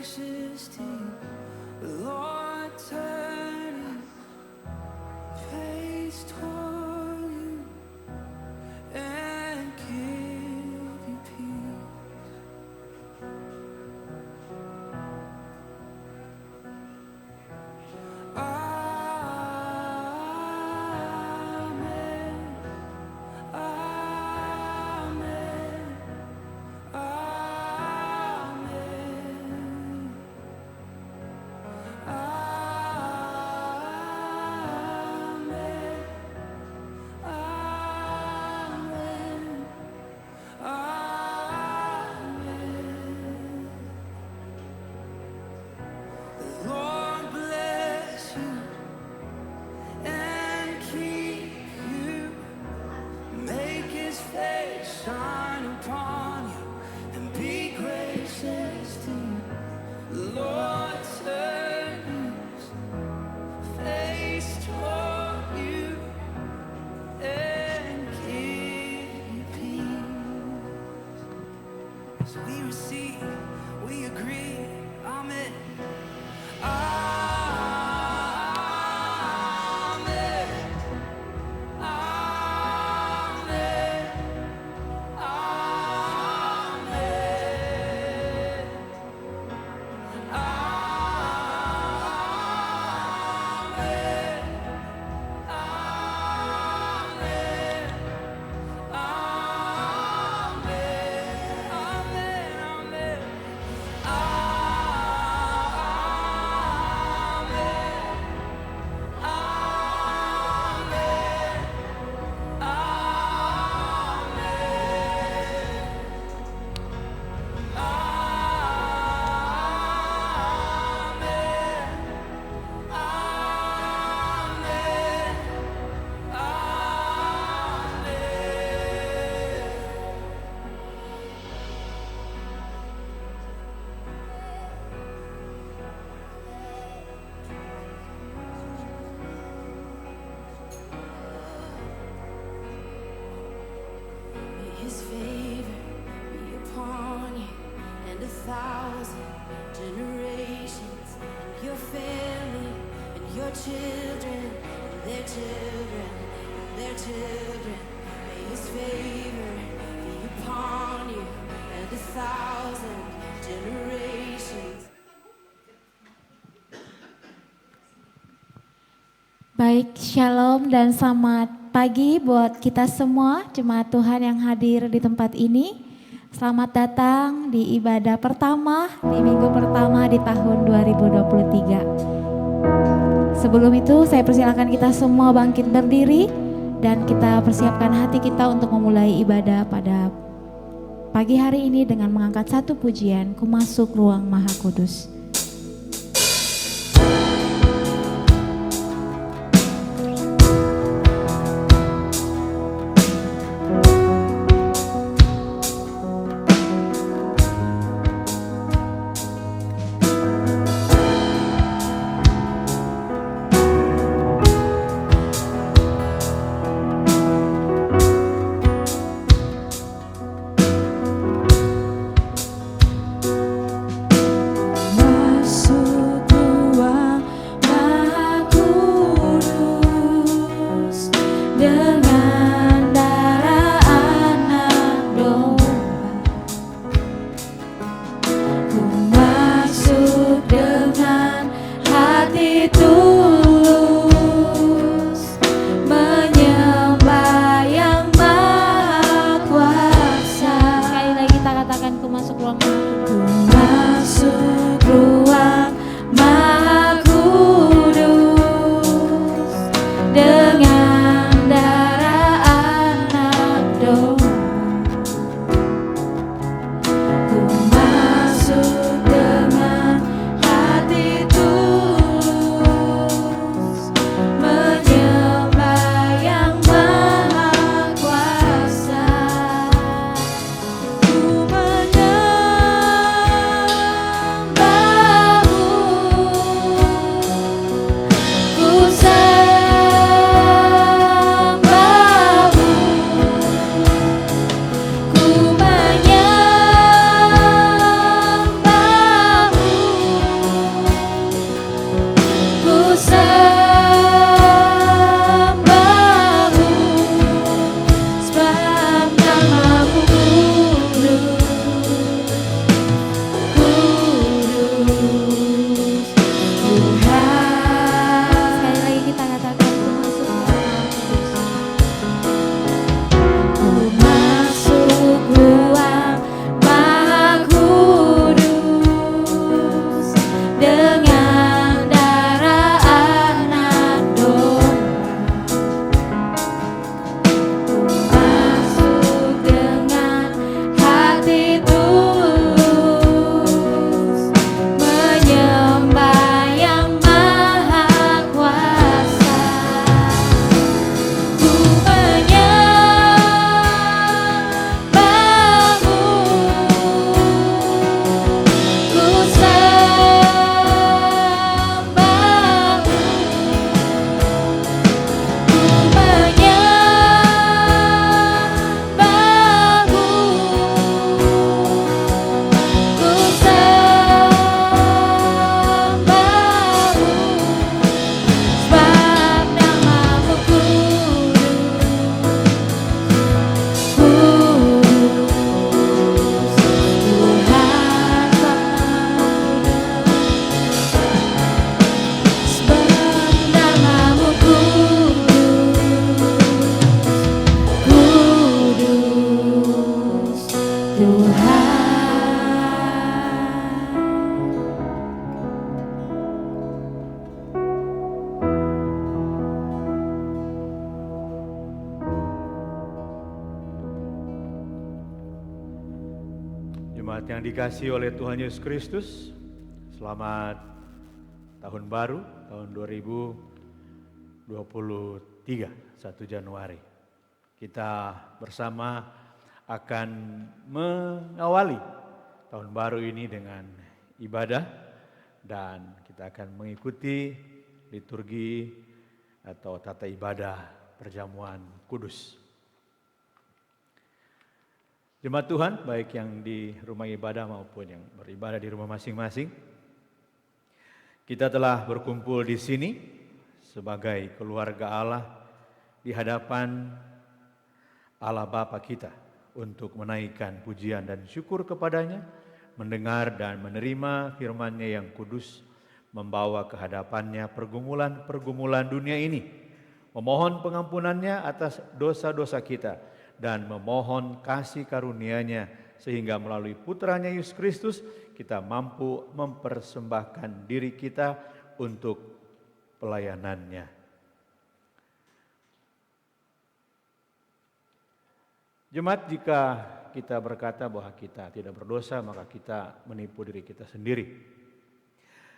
gracious to you, Lord, turn his face toward you and give you peace. Shine upon you and be gracious to you. Lord, turn his face toward you and give you peace. So we receive, we agree, amen. His favor be upon you and 1,000 generations, and your family, and your children, and their children, and their children. May his favor be upon you and 1,000 generations. Baik, shalom dan selamat pagi buat kita semua, jemaat Tuhan yang hadir di tempat ini. Selamat datang di ibadah pertama, di minggu pertama di tahun 2023. Sebelum itu saya persilakan kita semua bangkit berdiri dan kita persiapkan hati kita untuk memulai ibadah pada pagi hari ini dengan mengangkat satu pujian, Ku Masuk Ruang Maha Kudus. Masuk Jemaat yang dikasihi oleh Tuhan Yesus Kristus, selamat tahun baru, tahun 2023, 1 Januari. Kita bersama akan mengawali tahun baru ini dengan ibadah, dan kita akan mengikuti liturgi atau tata ibadah perjamuan kudus. Jemaat Tuhan, baik yang di rumah ibadah maupun yang beribadah di rumah masing-masing, kita telah berkumpul di sini sebagai keluarga Allah di hadapan Allah Bapa kita untuk menaikkan pujian dan syukur kepadanya, mendengar dan menerima firman-Nya yang kudus, membawa ke hadapannya pergumulan-pergumulan dunia ini, memohon pengampunannya atas dosa-dosa kita, dan memohon kasih karunia-Nya sehingga melalui putranya Yesus Kristus kita mampu mempersembahkan diri kita untuk pelayanan-Nya. Jemaat, jika kita berkata bahwa kita tidak berdosa, maka kita menipu diri kita sendiri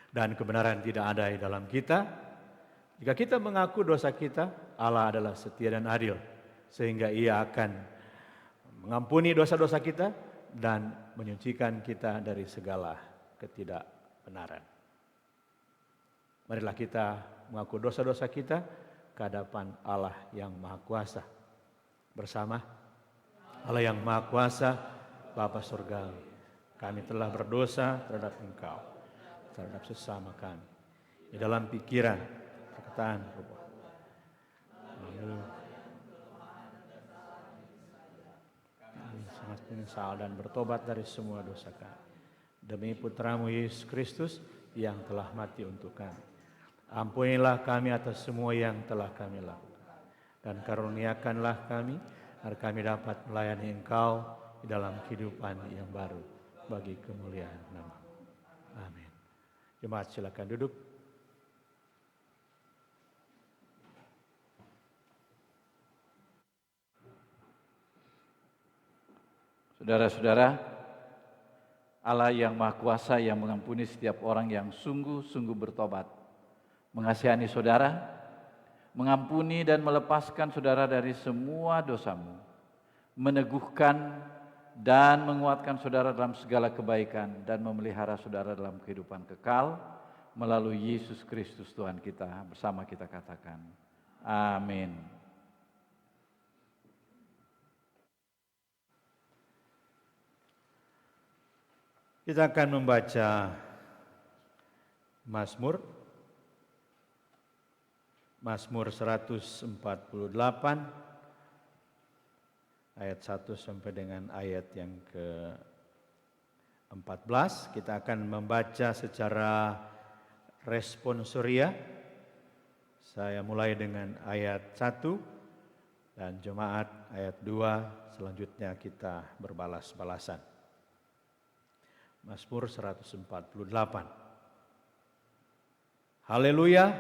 dan kebenaran tidak ada di dalam kita. Jika kita mengaku dosa kita, Allah adalah setia dan adil, sehingga Ia akan mengampuni dosa-dosa kita dan menyucikan kita dari segala ketidakbenaran. Marilah kita mengaku dosa-dosa kita ke hadapan Allah yang Maha Kuasa. Bersama Allah yang Maha Kuasa, Bapa Surgawi, kami telah berdosa terhadap Engkau, terhadap sesama kami, di dalam pikiran, perkataan, perbuatan. Sangat menyesal dan bertobat dari semua dosa kami. Demi putramu Yesus Kristus yang telah mati untuk kami. Ampunilah kami atas semua yang telah kami lakukan. Dan karuniakanlah kami agar kami dapat melayani Engkau di dalam kehidupan yang baru bagi kemuliaan nama-Mu. Amin. Jemaat silakan duduk. Saudara-saudara, Allah yang Maha Kuasa yang mengampuni setiap orang yang sungguh-sungguh bertobat, mengasihani saudara, mengampuni dan melepaskan saudara dari semua dosamu, meneguhkan dan menguatkan saudara dalam segala kebaikan, dan memelihara saudara dalam kehidupan kekal melalui Yesus Kristus Tuhan kita. Bersama kita katakan, amin. Kita akan membaca Mazmur 148 ayat 1 sampai dengan ayat yang ke-14. Kita akan membaca secara responsoria. Saya mulai dengan ayat 1 dan jemaat ayat 2, selanjutnya kita berbalas-balasan. Mazmur 148. Haleluya,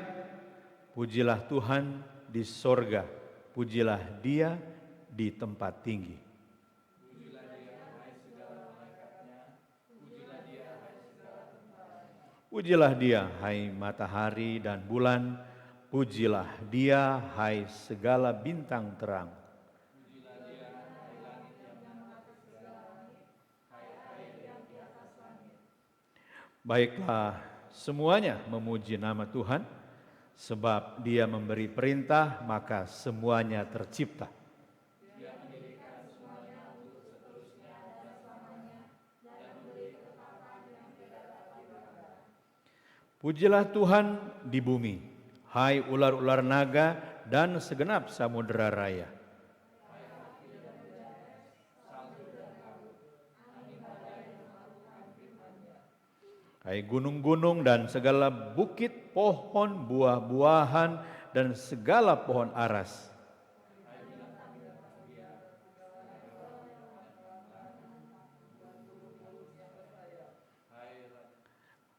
pujilah Tuhan di sorga, pujilah Dia di tempat tinggi. Pujilah Dia, hai matahari dan bulan, pujilah Dia, hai segala bintang terang. Baiklah semuanya memuji nama Tuhan, sebab Dia memberi perintah maka semuanya tercipta. Pujilah Tuhan di bumi, hai ular-ular naga dan segenap samudera raya. Hai gunung-gunung dan segala bukit, pohon, buah-buahan, dan segala pohon aras.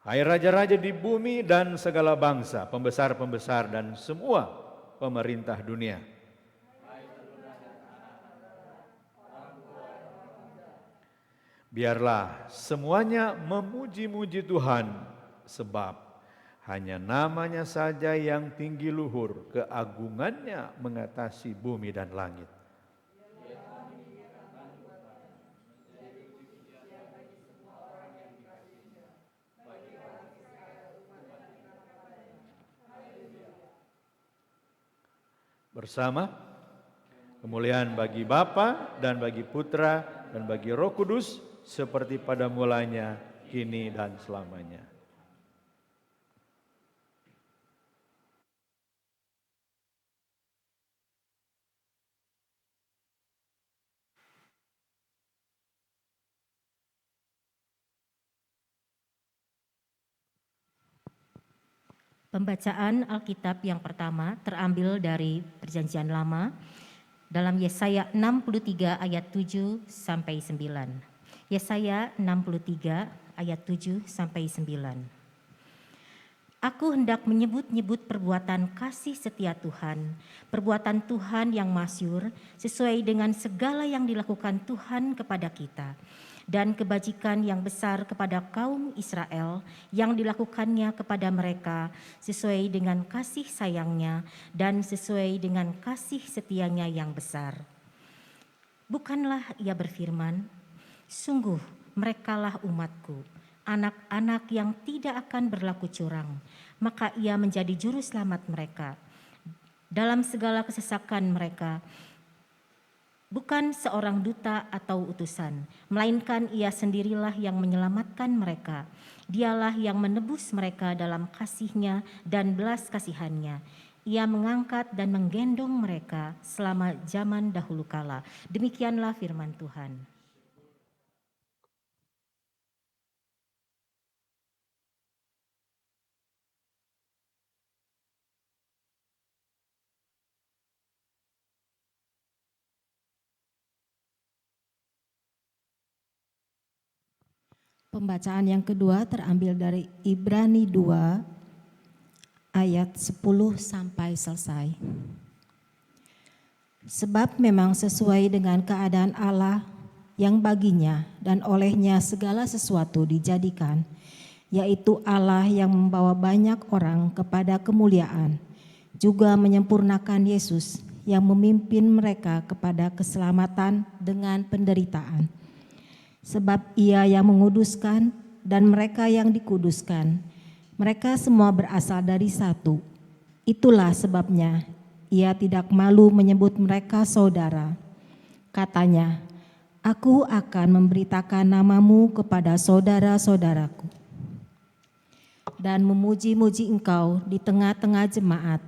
Hai raja-raja di bumi dan segala bangsa, pembesar-pembesar dan semua pemerintah dunia. Biarlah semuanya memuji-muji Tuhan, sebab hanya namanya saja yang tinggi luhur, keagungannya mengatasi bumi dan langit. Bersama, kemuliaan bagi Bapa dan bagi Putra dan bagi Roh Kudus, seperti pada mulanya, kini dan selamanya. Pembacaan Alkitab yang pertama terambil dari Perjanjian Lama dalam Yesaya 63 ayat 7 sampai 9. Yesaya 63 ayat 7 sampai 9. Aku hendak menyebut-nyebut perbuatan kasih setia Tuhan, perbuatan Tuhan yang masyhur sesuai dengan segala yang dilakukan Tuhan kepada kita, dan kebajikan yang besar kepada kaum Israel yang dilakukannya kepada mereka sesuai dengan kasih sayangnya dan sesuai dengan kasih setianya yang besar. Bukanlah ia berfirman, sungguh merekalah umatku, anak-anak yang tidak akan berlaku curang, maka ia menjadi juru selamat mereka. Dalam segala kesesakan mereka, bukan seorang duta atau utusan, melainkan ia sendirilah yang menyelamatkan mereka. Dialah yang menebus mereka dalam kasih-Nya dan belas kasihan-Nya. Ia mengangkat dan menggendong mereka selama zaman dahulu kala. Demikianlah firman Tuhan. Pembacaan yang kedua terambil dari Ibrani 2 ayat 10 sampai selesai. Sebab memang sesuai dengan keadaan Allah yang baginya dan olehnya segala sesuatu dijadikan, yaitu Allah yang membawa banyak orang kepada kemuliaan, juga menyempurnakan Yesus yang memimpin mereka kepada keselamatan dengan penderitaan. Sebab ia yang menguduskan dan mereka yang dikuduskan, mereka semua berasal dari satu. Itulah sebabnya ia tidak malu menyebut mereka saudara. Katanya, aku akan memberitakan namamu kepada saudara-saudaraku dan memuji-muji engkau di tengah-tengah jemaat.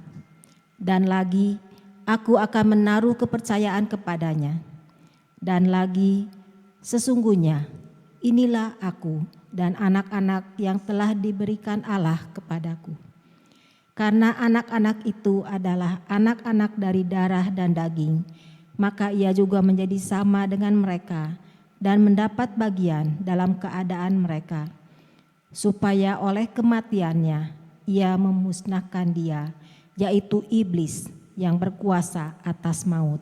Dan lagi, aku akan menaruh kepercayaan kepadanya. Dan lagi, sesungguhnya inilah aku dan anak-anak yang telah diberikan Allah kepadaku. Karena anak-anak itu adalah anak-anak dari darah dan daging, maka ia juga menjadi sama dengan mereka dan mendapat bagian dalam keadaan mereka, supaya oleh kematiannya ia memusnahkan dia, yaitu iblis yang berkuasa atas maut.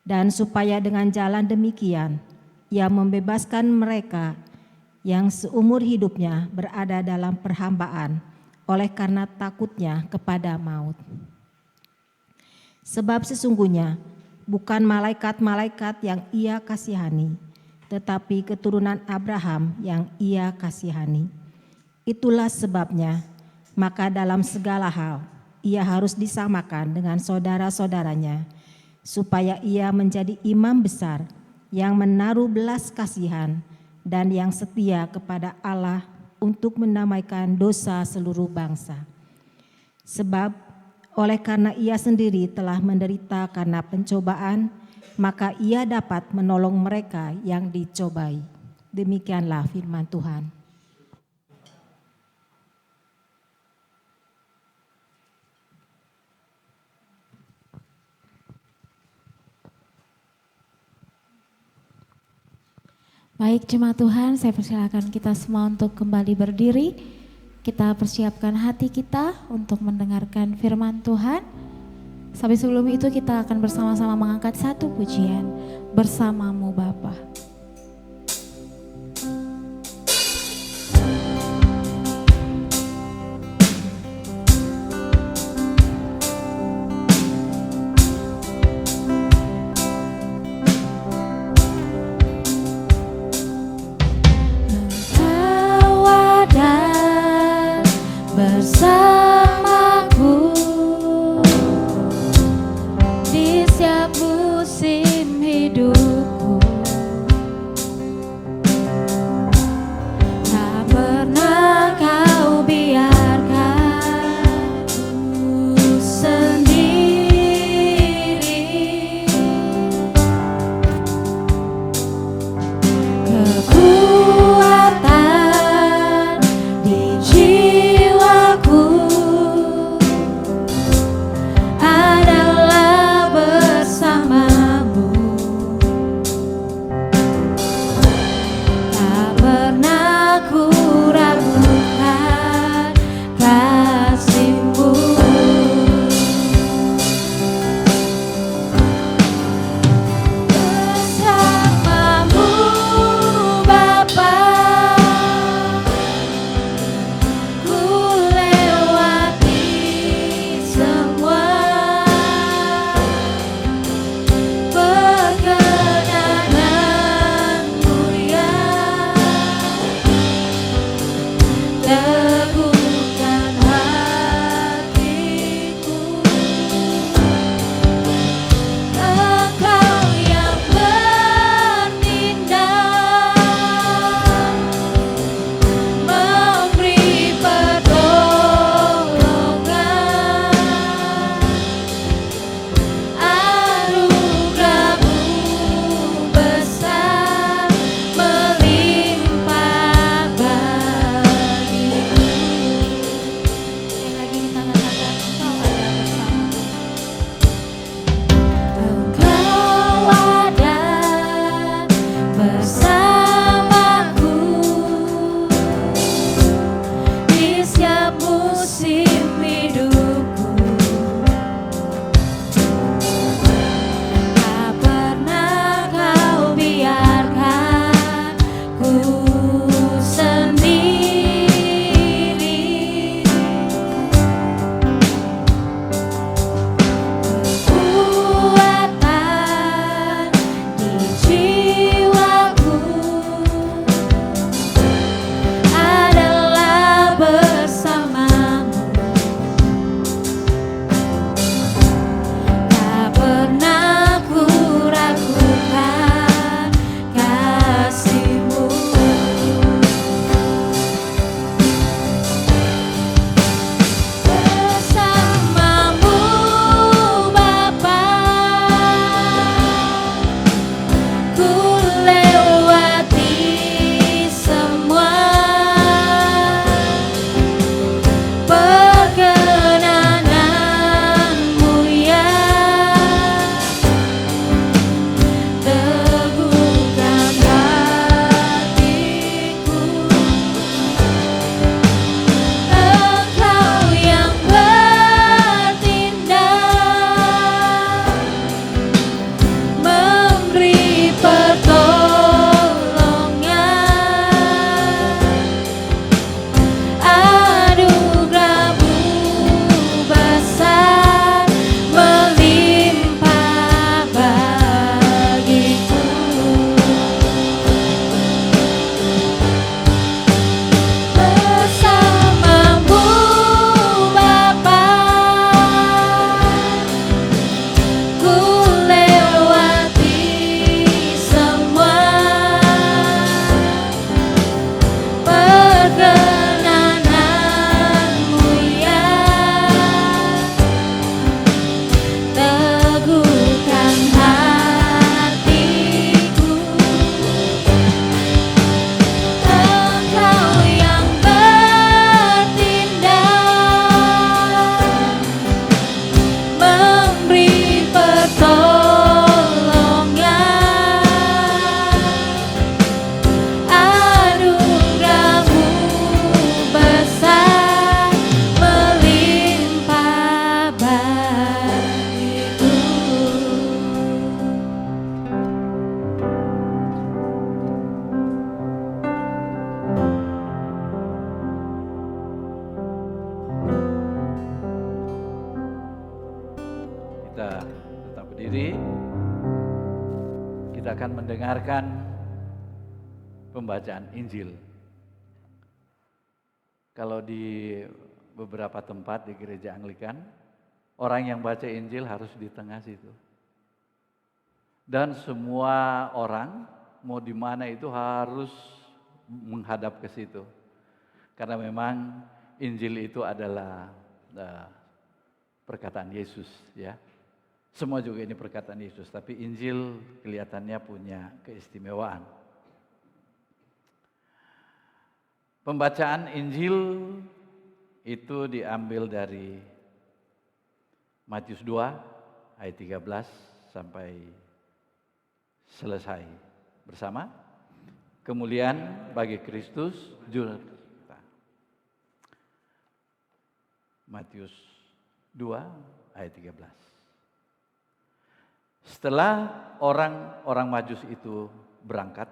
Dan supaya dengan jalan demikian ia membebaskan mereka yang seumur hidupnya berada dalam perhambaan oleh karena takutnya kepada maut. Sebab sesungguhnya bukan malaikat-malaikat yang ia kasihani, tetapi keturunan Abraham yang ia kasihani. Itulah sebabnya, maka dalam segala hal ia harus disamakan dengan saudara-saudaranya, supaya ia menjadi imam besar yang menaruh belas kasihan dan yang setia kepada Allah untuk mendamaikan dosa seluruh bangsa. Sebab oleh karena ia sendiri telah menderita karena pencobaan, maka ia dapat menolong mereka yang dicobai. Demikianlah firman Tuhan. Baik jemaat Tuhan, saya persilakan kita semua untuk kembali berdiri. Kita persiapkan hati kita untuk mendengarkan firman Tuhan. Sampai sebelum itu kita akan bersama-sama mengangkat satu pujian, Bersamamu Bapa. Kita tetap berdiri. Kita akan mendengarkan pembacaan Injil. Kalau di beberapa tempat di gereja Anglikan, orang yang baca Injil harus di tengah situ. Dan semua orang mau di mana itu harus menghadap ke situ. Karena memang Injil itu adalah perkataan Yesus, ya. Semua juga ini perkataan Yesus, tapi Injil kelihatannya punya keistimewaan. Pembacaan Injil itu diambil dari Matius 2 ayat 13 sampai selesai bersama. Kemuliaan bagi Kristus juru kita. Matius 2 ayat 13. Setelah orang-orang Majus itu berangkat,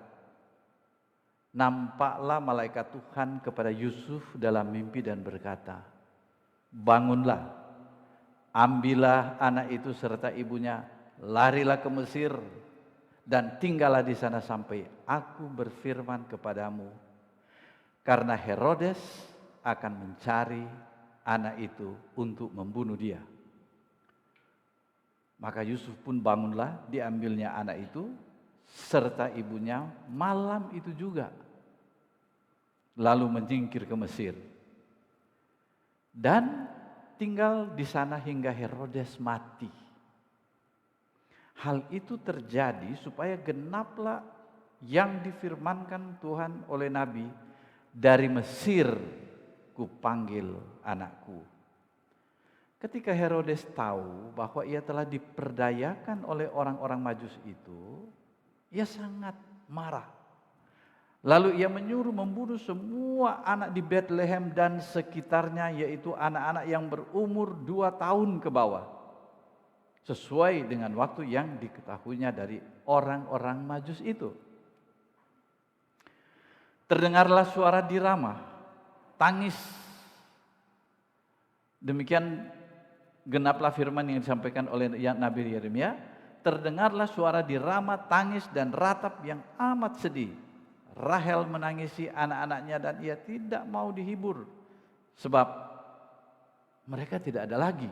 nampaklah malaikat Tuhan kepada Yusuf dalam mimpi dan berkata, "Bangunlah, ambillah anak itu serta ibunya, larilah ke Mesir dan tinggallah di sana sampai aku berfirman kepadamu, karena Herodes akan mencari anak itu untuk membunuh dia." Maka Yusuf pun bangunlah, diambilnya anak itu serta ibunya malam itu juga, lalu menyingkir ke Mesir dan tinggal di sana hingga Herodes mati. Hal itu terjadi supaya genaplah yang difirmankan Tuhan oleh Nabi, "Dari Mesir kupanggil anakku." Ketika Herodes tahu bahwa ia telah diperdayakan oleh orang-orang Majus itu, ia sangat marah. Lalu ia menyuruh membunuh semua anak di Bethlehem dan sekitarnya, yaitu anak-anak yang berumur 2 tahun ke bawah, sesuai dengan waktu yang diketahuinya dari orang-orang Majus itu. Terdengarlah suara dirama, tangis. Demikian genaplah firman yang disampaikan oleh Nabi Yeremia, terdengarlah suara dirama, tangis dan ratap yang amat sedih. Rahel menangisi anak-anaknya dan ia tidak mau dihibur, sebab mereka tidak ada lagi.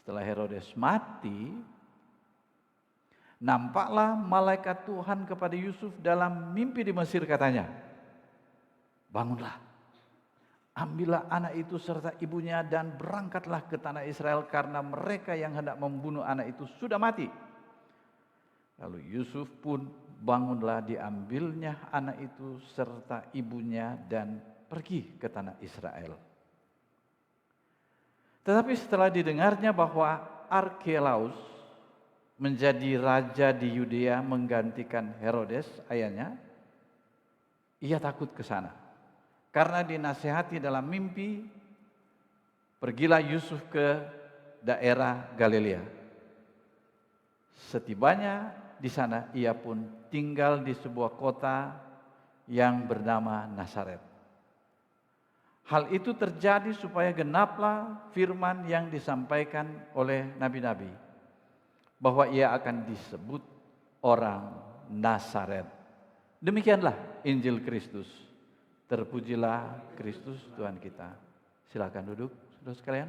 Setelah Herodes mati, nampaklah malaikat Tuhan kepada Yusuf dalam mimpi di Mesir, katanya, "Bangunlah, ambillah anak itu serta ibunya dan berangkatlah ke tanah Israel, karena mereka yang hendak membunuh anak itu sudah mati." Lalu Yusuf pun bangunlah, diambilnya anak itu serta ibunya dan pergi ke tanah Israel. Tetapi setelah didengarnya bahwa Arkelaus menjadi raja di Yudea menggantikan Herodes ayahnya, ia takut ke sana. Karena dinasihati dalam mimpi, pergilah Yusuf ke daerah Galilea. Setibanya di sana, ia pun tinggal di sebuah kota yang bernama Nazaret. Hal itu terjadi supaya genaplah firman yang disampaikan oleh nabi-nabi, bahwa ia akan disebut orang Nazaret. Demikianlah Injil Kristus. Terpujilah Kristus Tuhan kita. Silakan duduk, saudara sekalian.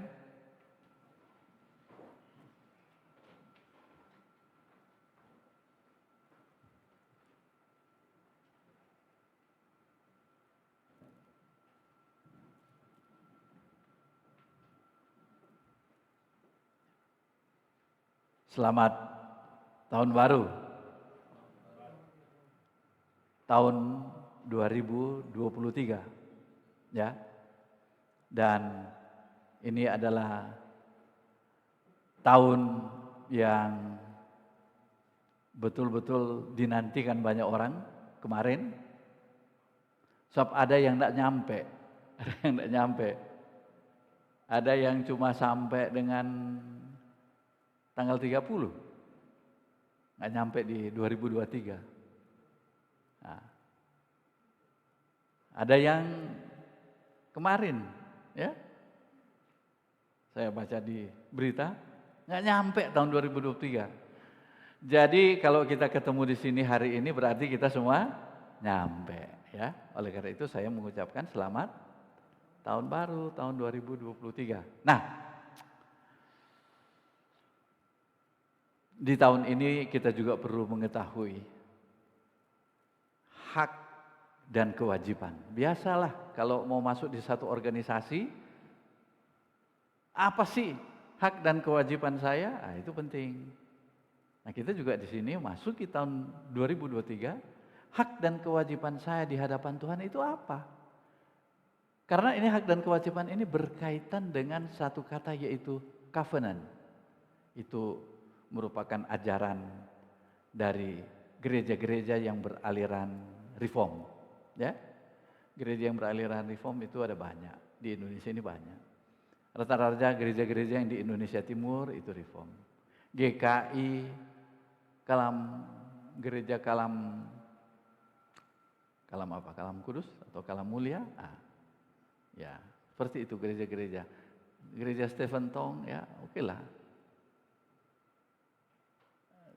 Selamat tahun baru. Tahun 2023, ya. Dan ini adalah tahun yang betul-betul dinantikan banyak orang kemarin. Sebab ada yang tidak nyampe, ada yang cuma sampai dengan tanggal 30, nggak nyampe di 2023. Nah, ada yang kemarin, ya, saya baca di berita, Nggak nyampe tahun 2023. Jadi kalau kita ketemu di sini hari ini berarti kita semua nyampe ya. Oleh karena itu saya mengucapkan selamat tahun baru tahun 2023. Nah, di tahun ini kita juga perlu mengetahui hak dan kewajiban. Biasalah kalau mau masuk di satu organisasi, apa sih hak dan kewajiban saya? Ah, itu penting. Nah, kita juga di sini masuk di tahun 2023, hak dan kewajiban saya di hadapan Tuhan itu apa? Karena ini hak dan kewajiban ini berkaitan dengan satu kata yaitu covenant. Itu merupakan ajaran dari gereja-gereja yang beraliran reform. Ya, gereja yang beraliran reform itu ada banyak, di Indonesia ini banyak. Rata-rata gereja-gereja yang di Indonesia Timur itu reform. GKI, gereja Kalam apa? Kalam Kudus atau Kalam Mulia? Ya, seperti itu gereja-gereja. Gereja Stephen Tong, ya oke lah.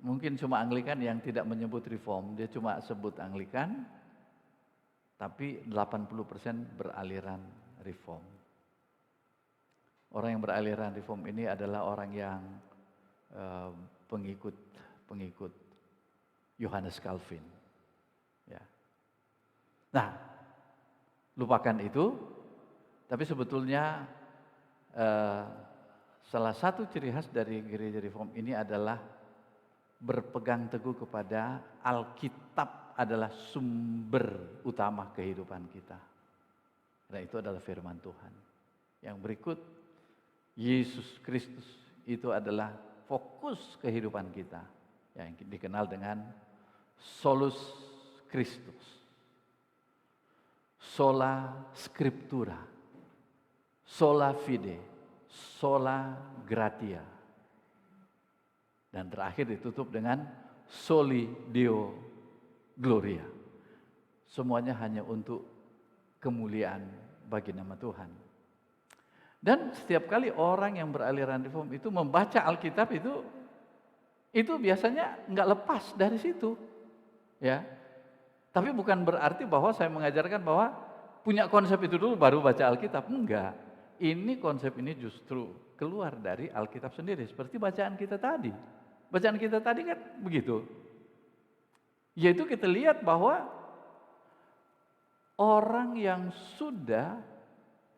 Mungkin cuma Anglikan yang tidak menyebut reform, dia cuma sebut Anglikan, tapi 80% beraliran reform. Orang yang beraliran reform ini adalah orang yang pengikut Yohanes Calvin. Ya. Nah, lupakan itu, tapi sebetulnya salah satu ciri khas dari gereja reform ini adalah berpegang teguh kepada Alkitab adalah sumber utama kehidupan kita. Karena itu adalah firman Tuhan. Yang berikut, Yesus Kristus itu adalah fokus kehidupan kita, yang dikenal dengan solus Christus, sola scriptura, sola fide, sola gratia. Dan terakhir ditutup dengan soli Deo gloria. Semuanya hanya untuk kemuliaan bagi nama Tuhan. Dan setiap kali orang yang beraliran reform itu membaca Alkitab itu biasanya nggak lepas dari situ, ya. Tapi bukan berarti bahwa saya mengajarkan bahwa punya konsep itu dulu baru baca Alkitab, enggak. Ini konsep ini justru keluar dari Alkitab sendiri, seperti bacaan kita tadi. Bacaan kita tadi kan begitu. Yaitu kita lihat bahwa orang yang sudah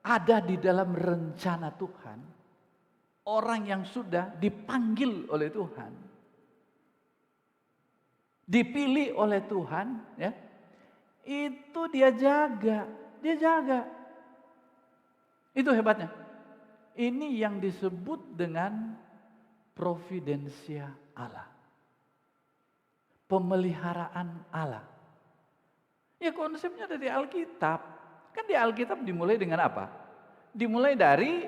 ada di dalam rencana Tuhan, orang yang sudah dipanggil oleh Tuhan, dipilih oleh Tuhan, ya, itu dia jaga. Itu hebatnya. Ini yang disebut dengan providensia Allah. Pemeliharaan Allah. Ya konsepnya dari Alkitab. Kan di Alkitab dimulai dengan apa? Dimulai dari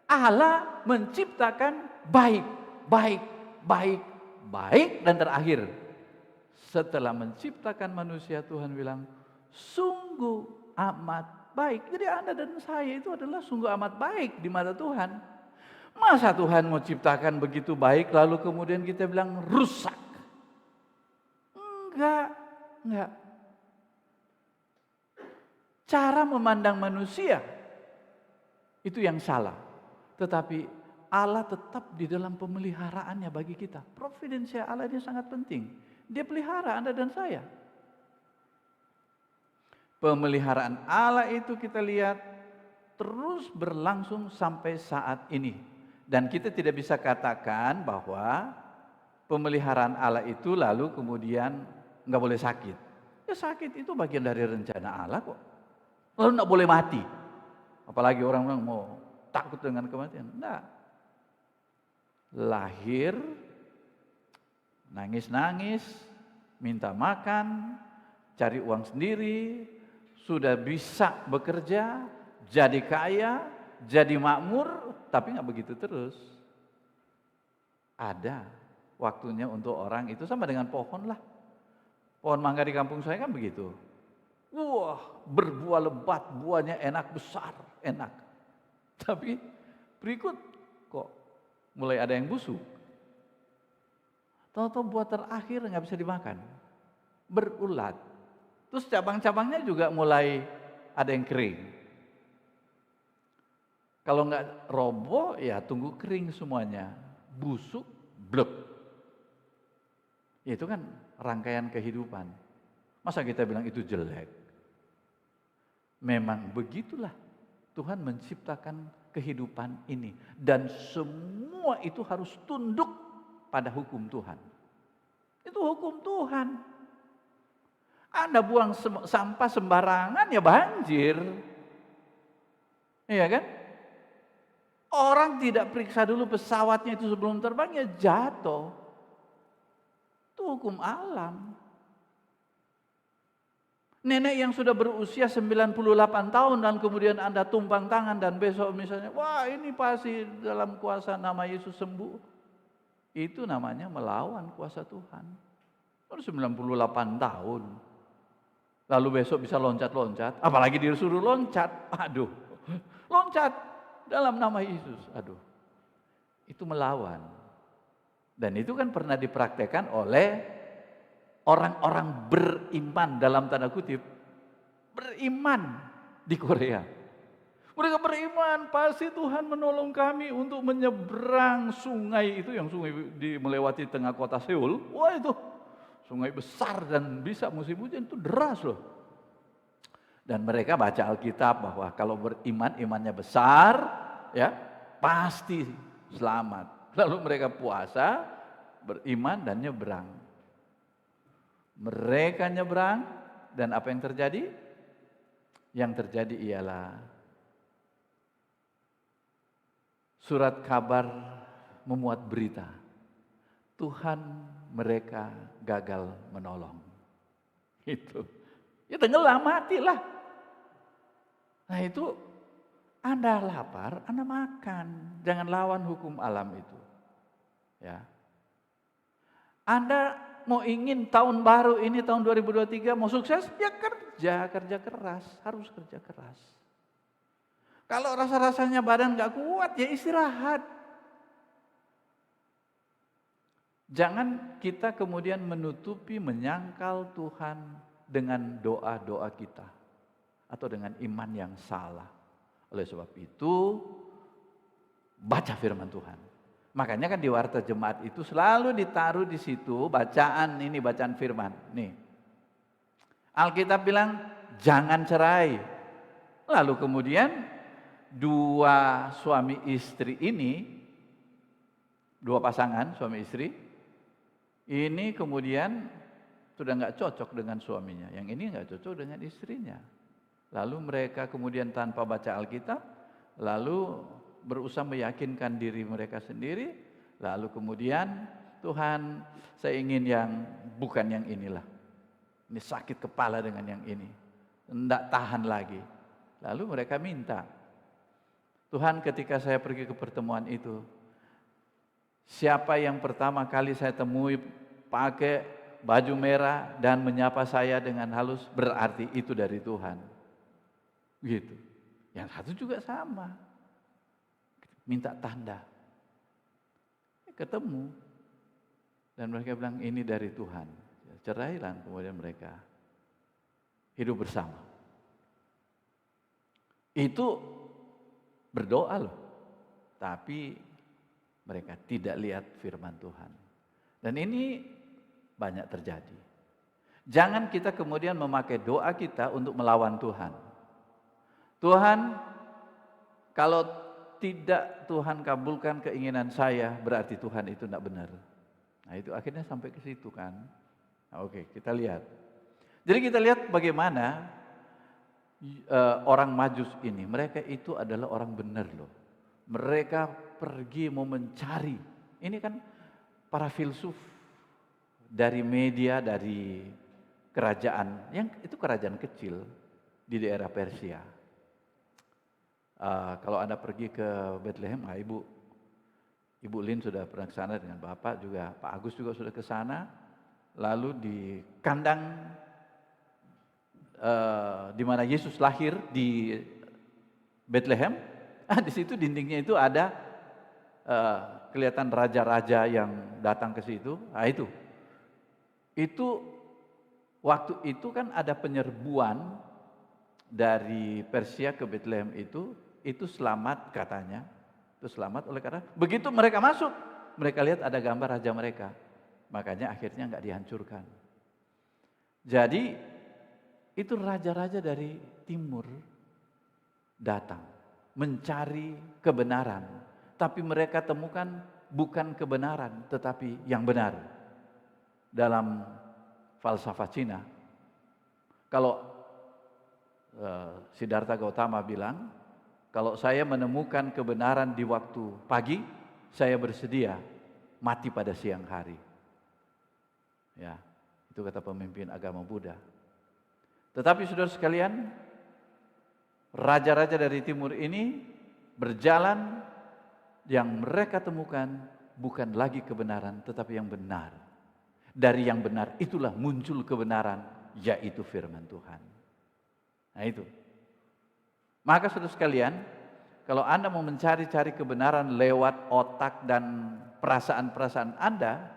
Allah menciptakan baik, dan terakhir setelah menciptakan manusia Tuhan bilang sungguh amat baik. Jadi Anda dan saya itu adalah sungguh amat baik di mata Tuhan. Masa Tuhan mau ciptakan begitu baik lalu kemudian kita bilang rusak? Enggak. Cara memandang manusia itu yang salah. Tetapi Allah tetap di dalam pemeliharaannya bagi kita. Providensia Allah dia sangat penting. Dia pelihara Anda dan saya. Pemeliharaan Allah itu kita lihat terus berlangsung sampai saat ini. Dan kita tidak bisa katakan bahwa pemeliharaan Allah itu lalu kemudian nggak boleh sakit. Ya sakit itu bagian dari rencana Allah kok. Lalu nggak boleh mati. Apalagi orang-orang mau takut dengan kematian. Enggak. Lahir, nangis-nangis, minta makan, cari uang sendiri, sudah bisa bekerja, jadi kaya, jadi makmur, tapi nggak begitu terus. Ada waktunya untuk orang itu sama dengan pohon lah. Pohon mangga di kampung saya kan begitu. Wah, berbuah lebat, buahnya enak, besar, enak. Tapi berikut kok mulai ada yang busuk. Tahu-tahu buah terakhir nggak bisa dimakan, berulat. Terus cabang-cabangnya juga mulai ada yang kering. Kalau nggak roboh ya tunggu kering semuanya, busuk, blek. Ya, itu kan rangkaian kehidupan. Masa kita bilang itu jelek? Memang begitulah Tuhan menciptakan kehidupan ini. Dan semua itu harus tunduk pada hukum Tuhan. Itu hukum Tuhan. Anda buang sampah sembarangan ya banjir. Iya kan? Orang tidak periksa dulu pesawatnya itu sebelum terbang ya jatuh. Itu hukum alam. Nenek yang sudah berusia 98 tahun dan kemudian Anda tumpang tangan dan besok misalnya, wah ini pasti dalam kuasa nama Yesus sembuh. Itu namanya melawan kuasa Tuhan. Baru 98 tahun. Lalu besok bisa loncat-loncat, apalagi disuruh loncat. Aduh, loncat dalam nama Yesus. Aduh, itu melawan. Dan itu kan pernah dipraktekkan oleh orang-orang beriman dalam tanda kutip, beriman di Korea. Mereka beriman, pasti Tuhan menolong kami untuk menyeberang sungai itu, yang sungai melewati tengah kota Seoul. Wah itu sungai besar dan bisa musim hujan itu deras loh. Dan mereka baca Alkitab bahwa kalau beriman, imannya besar, ya pasti selamat. Lalu mereka puasa, beriman dan nyebrang. Mereka nyebrang dan apa yang terjadi? Yang terjadi ialah surat kabar memuat berita Tuhan mereka gagal menolong. Itu. Ya tenggelam, matilah. Nah itu Anda lapar, Anda makan. Jangan lawan hukum alam itu. Ya. Anda mau ingin tahun baru ini tahun 2023 mau sukses, ya kerja keras, harus kerja keras. Kalau rasa-rasanya badan gak kuat, ya istirahat. Jangan kita kemudian menutupi, menyangkal Tuhan dengan doa-doa kita atau dengan iman yang salah. Oleh sebab itu, baca firman Tuhan. Makanya kan di warta jemaat itu selalu ditaruh di situ bacaan ini, bacaan firman. Nih, Alkitab bilang jangan cerai. Lalu kemudian dua suami istri ini, dua pasangan suami istri, ini kemudian sudah nggak cocok dengan suaminya. Yang ini nggak cocok dengan istrinya. Lalu mereka kemudian tanpa baca Alkitab, lalu berusaha meyakinkan diri mereka sendiri, lalu kemudian Tuhan saya ingin yang bukan yang inilah, ini sakit kepala dengan yang ini, tidak tahan lagi. Lalu mereka minta, Tuhan ketika saya pergi ke pertemuan itu, siapa yang pertama kali saya temui pakai baju merah dan menyapa saya dengan halus, berarti itu dari Tuhan. Gitu. Yang satu juga sama. Minta tanda. Ketemu. Dan mereka bilang ini dari Tuhan. Cerailah, kemudian mereka hidup bersama. Itu berdoa loh. Tapi mereka tidak lihat firman Tuhan. Dan ini banyak terjadi. Jangan kita kemudian memakai doa kita untuk melawan Tuhan. Tuhan, kalau tidak Tuhan kabulkan keinginan saya, berarti Tuhan itu tidak benar. Nah itu akhirnya sampai ke situ kan. Nah, oke, kita lihat. Jadi kita lihat bagaimana orang Majus ini, mereka itu adalah orang benar loh. Mereka pergi mau mencari. Ini kan para filsuf dari media, dari kerajaan, yang itu kerajaan kecil di daerah Persia. Kalau Anda pergi ke Bethlehem, Ibu Lin sudah pernah ke sana dengan Bapak juga, Pak Agus juga sudah ke sana. Lalu di kandang di mana Yesus lahir di Bethlehem, di situ dindingnya itu ada kelihatan raja-raja yang datang ke situ. Nah itu waktu itu kan ada penyerbuan dari Persia ke Bethlehem itu selamat katanya. Itu selamat oleh karena begitu mereka masuk, mereka lihat ada gambar raja mereka. Makanya akhirnya nggak dihancurkan. Jadi itu raja-raja dari timur datang mencari kebenaran. Tapi mereka temukan bukan kebenaran tetapi yang benar. Dalam falsafah Cina, kalau Siddhartha Gautama bilang, kalau saya menemukan kebenaran di waktu pagi, saya bersedia mati pada siang hari. Ya, itu kata pemimpin agama Buddha. Tetapi saudara sekalian, raja-raja dari timur ini berjalan, yang mereka temukan bukan lagi kebenaran, tetapi yang benar. Dari yang benar itulah muncul kebenaran, yaitu firman Tuhan. Nah itu. Maka saudara sekalian, kalau Anda mau mencari-cari kebenaran lewat otak dan perasaan-perasaan Anda,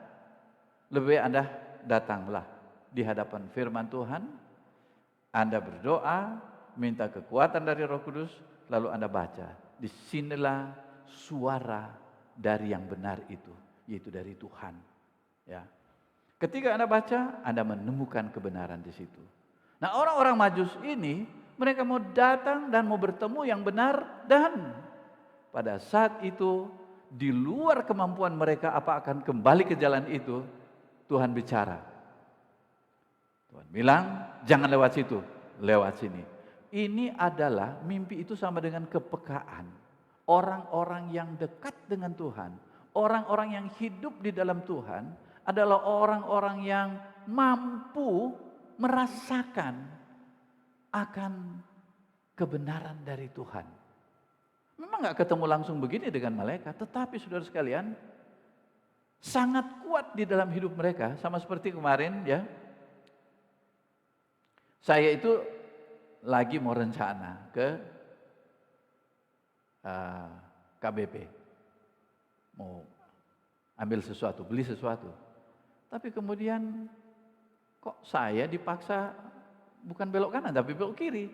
lebih baik Anda datanglah di hadapan firman Tuhan, Anda berdoa, minta kekuatan dari Roh Kudus, lalu Anda baca. Disinilah suara dari yang benar itu, yaitu dari Tuhan. Ya. Ketika Anda baca, Anda menemukan kebenaran di situ. Nah, orang-orang Majus ini mereka mau datang dan mau bertemu yang benar, dan pada saat itu di luar kemampuan mereka apa akan kembali ke jalan itu, Tuhan bicara. Tuhan bilang, jangan lewat situ, lewat sini. Ini adalah mimpi itu sama dengan kepekaan. Orang-orang yang dekat dengan Tuhan, orang-orang yang hidup di dalam Tuhan adalah orang-orang yang mampu merasakan akan kebenaran dari Tuhan. Memang gak ketemu langsung begini dengan malaikat, tetapi saudara sekalian, sangat kuat di dalam hidup mereka. Sama seperti kemarin ya, saya itu lagi mau rencana ke KBP, mau ambil sesuatu, beli sesuatu. Tapi kemudian kok saya dipaksa bukan belok kanan tapi belok kiri.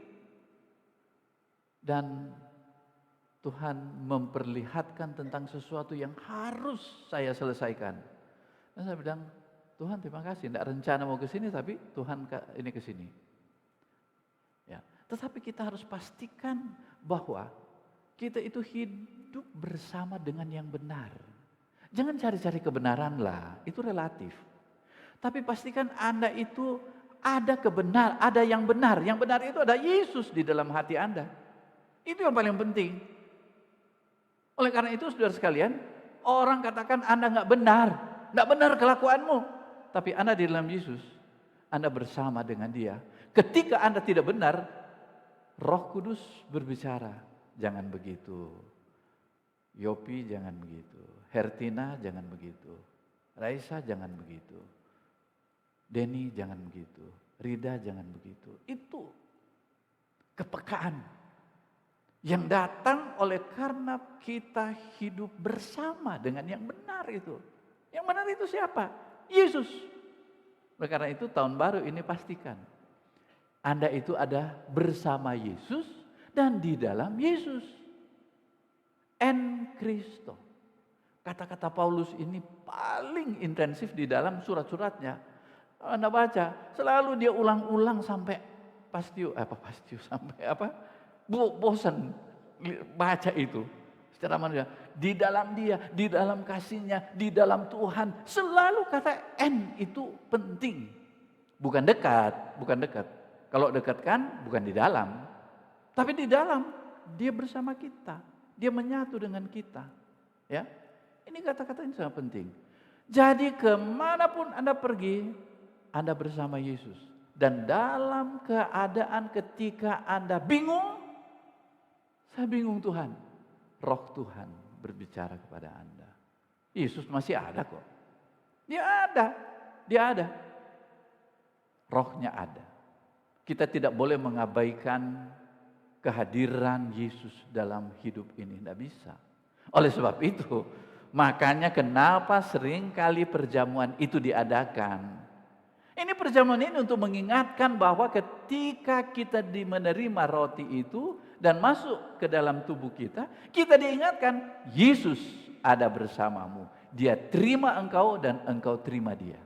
Dan Tuhan memperlihatkan tentang sesuatu yang harus saya selesaikan. Dan saya bilang, Tuhan terima kasih, tidak rencana mau ke sini tapi Tuhan ini ke sini. Ya, tetapi kita harus pastikan bahwa kita itu hidup bersama dengan yang benar. Jangan cari-cari kebenaran lah, itu relatif. Tapi pastikan Anda itu ada ada yang benar. Yang benar itu ada Yesus di dalam hati Anda. Itu yang paling penting. Oleh karena itu saudara sekalian, orang katakan Anda nggak benar kelakuanmu. Tapi Anda di dalam Yesus, Anda bersama dengan Dia. Ketika Anda tidak benar, Roh Kudus berbicara, jangan begitu. Yopi jangan begitu. Hertina jangan begitu. Raisa jangan begitu. Denny jangan begitu, Rida jangan begitu. Itu kepekaan yang datang oleh karena kita hidup bersama dengan yang benar itu. Yang benar itu siapa? Yesus. Oleh karena itu tahun baru ini pastikan Anda itu ada bersama Yesus dan di dalam Yesus. En Cristo. Kata-kata Paulus ini paling intensif di dalam surat-suratnya. Anda baca, selalu dia ulang-ulang sampai bosan baca itu. Secara manusia, di dalam Dia, di dalam kasih-Nya, di dalam Tuhan, selalu kata N itu penting. Bukan dekat. Kalau dekat kan bukan di dalam, tapi di dalam Dia bersama kita, Dia menyatu dengan kita. Ya, ini kata-kata yang sangat penting. Jadi kemanapun Anda pergi, Anda bersama Yesus. Dan dalam keadaan ketika Anda bingung, saya bingung Tuhan, Roh Tuhan berbicara kepada Anda. Yesus masih ada kok. Dia ada. Rohnya ada. Kita tidak boleh mengabaikan kehadiran Yesus dalam hidup ini, tidak bisa. Oleh sebab itu, Makanya kenapa seringkali perjamuan itu diadakan. Ini perjamuan ini untuk mengingatkan bahwa ketika kita menerima roti itu dan masuk ke dalam tubuh kita, kita diingatkan Yesus ada bersamamu. Dia terima engkau dan engkau terima dia.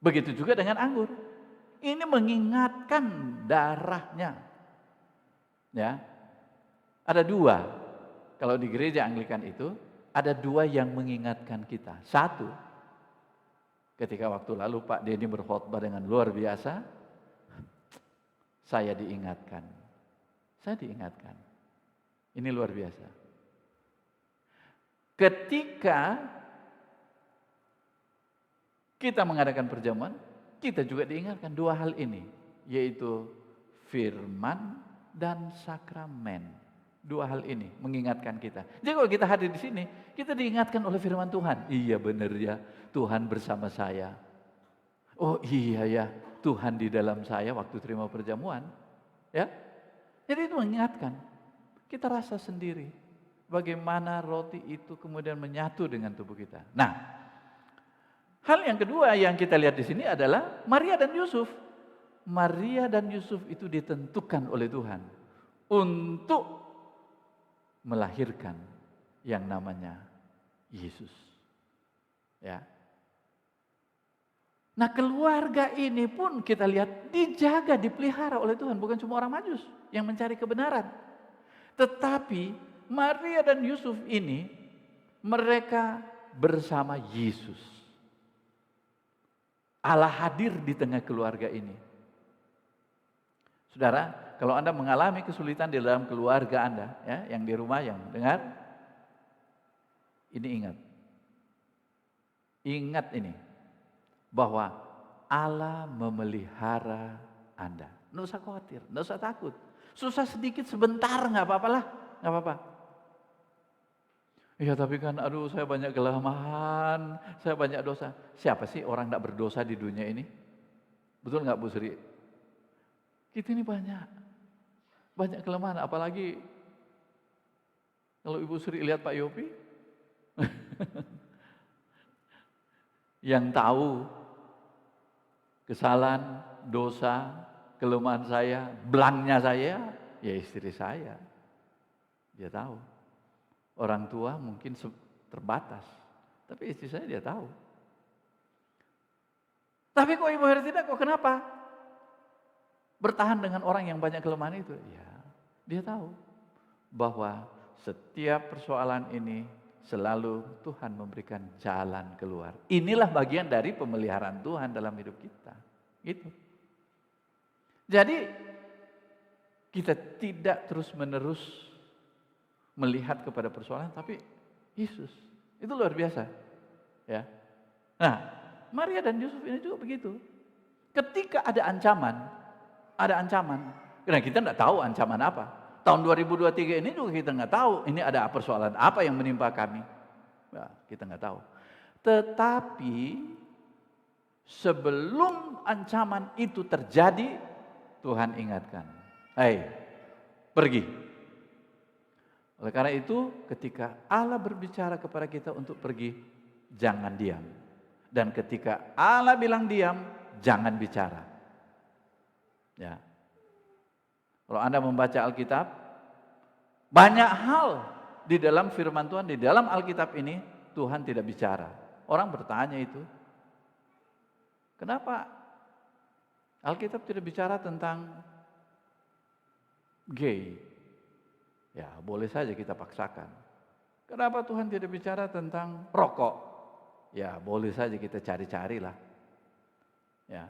Begitu juga dengan anggur. Ini mengingatkan darahnya. Ya. Ada dua. Kalau di gereja Anglikan itu ada dua yang mengingatkan kita. Satu, ketika waktu lalu Pak Denny berkhotbah dengan luar biasa, saya diingatkan. Saya diingatkan. Ini luar biasa. Ketika kita mengadakan perjamuan, kita juga diingatkan dua hal ini, yaitu firman dan sakramen. Dua hal ini mengingatkan kita. Jadi kalau kita hadir di sini, kita diingatkan oleh firman Tuhan. Iya benar ya, Tuhan bersama saya. Oh iya ya, Tuhan di dalam saya waktu terima perjamuan. Ya, jadi itu mengingatkan. Kita rasa sendiri bagaimana roti itu kemudian menyatu dengan tubuh kita. Nah, hal yang kedua yang kita lihat di sini adalah Maria dan Yusuf. Maria dan Yusuf itu ditentukan oleh Tuhan untuk melahirkan yang namanya Yesus. Ya. Nah, keluarga ini pun kita lihat dijaga, dipelihara oleh Tuhan, bukan cuma orang Majus yang mencari kebenaran. Tetapi Maria dan Yusuf ini mereka bersama Yesus. Allah hadir di tengah keluarga ini. Saudara, kalau Anda mengalami kesulitan di dalam keluarga Anda, ya, yang di rumah, yang dengar, ini ingat. Ingat ini, bahwa Allah memelihara Anda. Nggak usah khawatir, nggak usah takut. Susah sedikit sebentar, nggak apa-apalah, nggak apa-apa. Iya tapi kan aduh saya banyak kelemahan, saya banyak dosa. Siapa sih orang nggak berdosa di dunia ini? Betul nggak Bu Sri? Kita ini banyak kelemahan, apalagi kalau Ibu Sri lihat Pak Yopi, yang tahu kesalahan, dosa, kelemahan saya, belangnya saya, ya istri saya. Dia tahu. Orang tua mungkin terbatas, tapi istri saya dia tahu. Tapi kok Ibu Heri tidak, kok kenapa? Bertahan dengan orang yang banyak kelemahan itu? Ya, dia tahu bahwa setiap persoalan ini selalu Tuhan memberikan jalan keluar. Inilah bagian dari pemeliharaan Tuhan dalam hidup kita. Gitu. Jadi kita tidak terus-menerus melihat kepada persoalan, tapi Yesus. Itu luar biasa. Ya. Nah, Maria dan Yusuf ini juga begitu. Ketika ada ancaman. Karena kita tidak tahu ancaman apa. Tahun 2023 ini juga kita nggak tahu. Ini ada persoalan apa yang menimpa kami. Nah, kita nggak tahu. Tetapi sebelum ancaman itu terjadi, Tuhan ingatkan. Hei, pergi. Oleh karena itu, ketika Allah berbicara kepada kita untuk pergi, jangan diam. Dan ketika Allah bilang diam, jangan bicara. Ya. Kalau Anda membaca Alkitab, banyak hal di dalam firman Tuhan, di dalam Alkitab ini, Tuhan tidak bicara. Orang bertanya itu, kenapa Alkitab tidak bicara tentang gay? Ya, boleh saja kita paksakan. Kenapa Tuhan tidak bicara tentang rokok? Ya, boleh saja kita cari-carilah. Ya.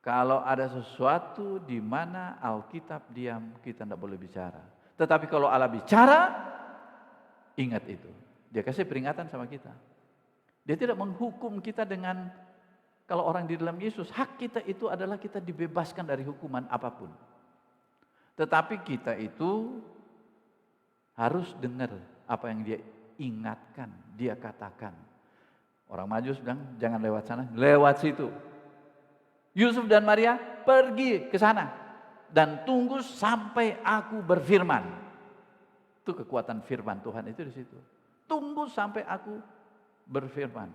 Kalau ada sesuatu di mana Alkitab diam, kita tidak boleh bicara. Tetapi kalau Allah bicara, ingat itu. Dia kasih peringatan sama kita. Dia tidak menghukum kita dengan, kalau orang di dalam Yesus, hak kita itu adalah kita dibebaskan dari hukuman apapun. Tetapi kita itu harus dengar apa yang dia ingatkan, dia katakan. Orang Majus bilang, jangan lewat sana, lewat situ. Yusuf dan Maria pergi ke sana dan tunggu sampai aku berfirman. Itu kekuatan firman Tuhan itu di situ. tunggu sampai aku berfirman.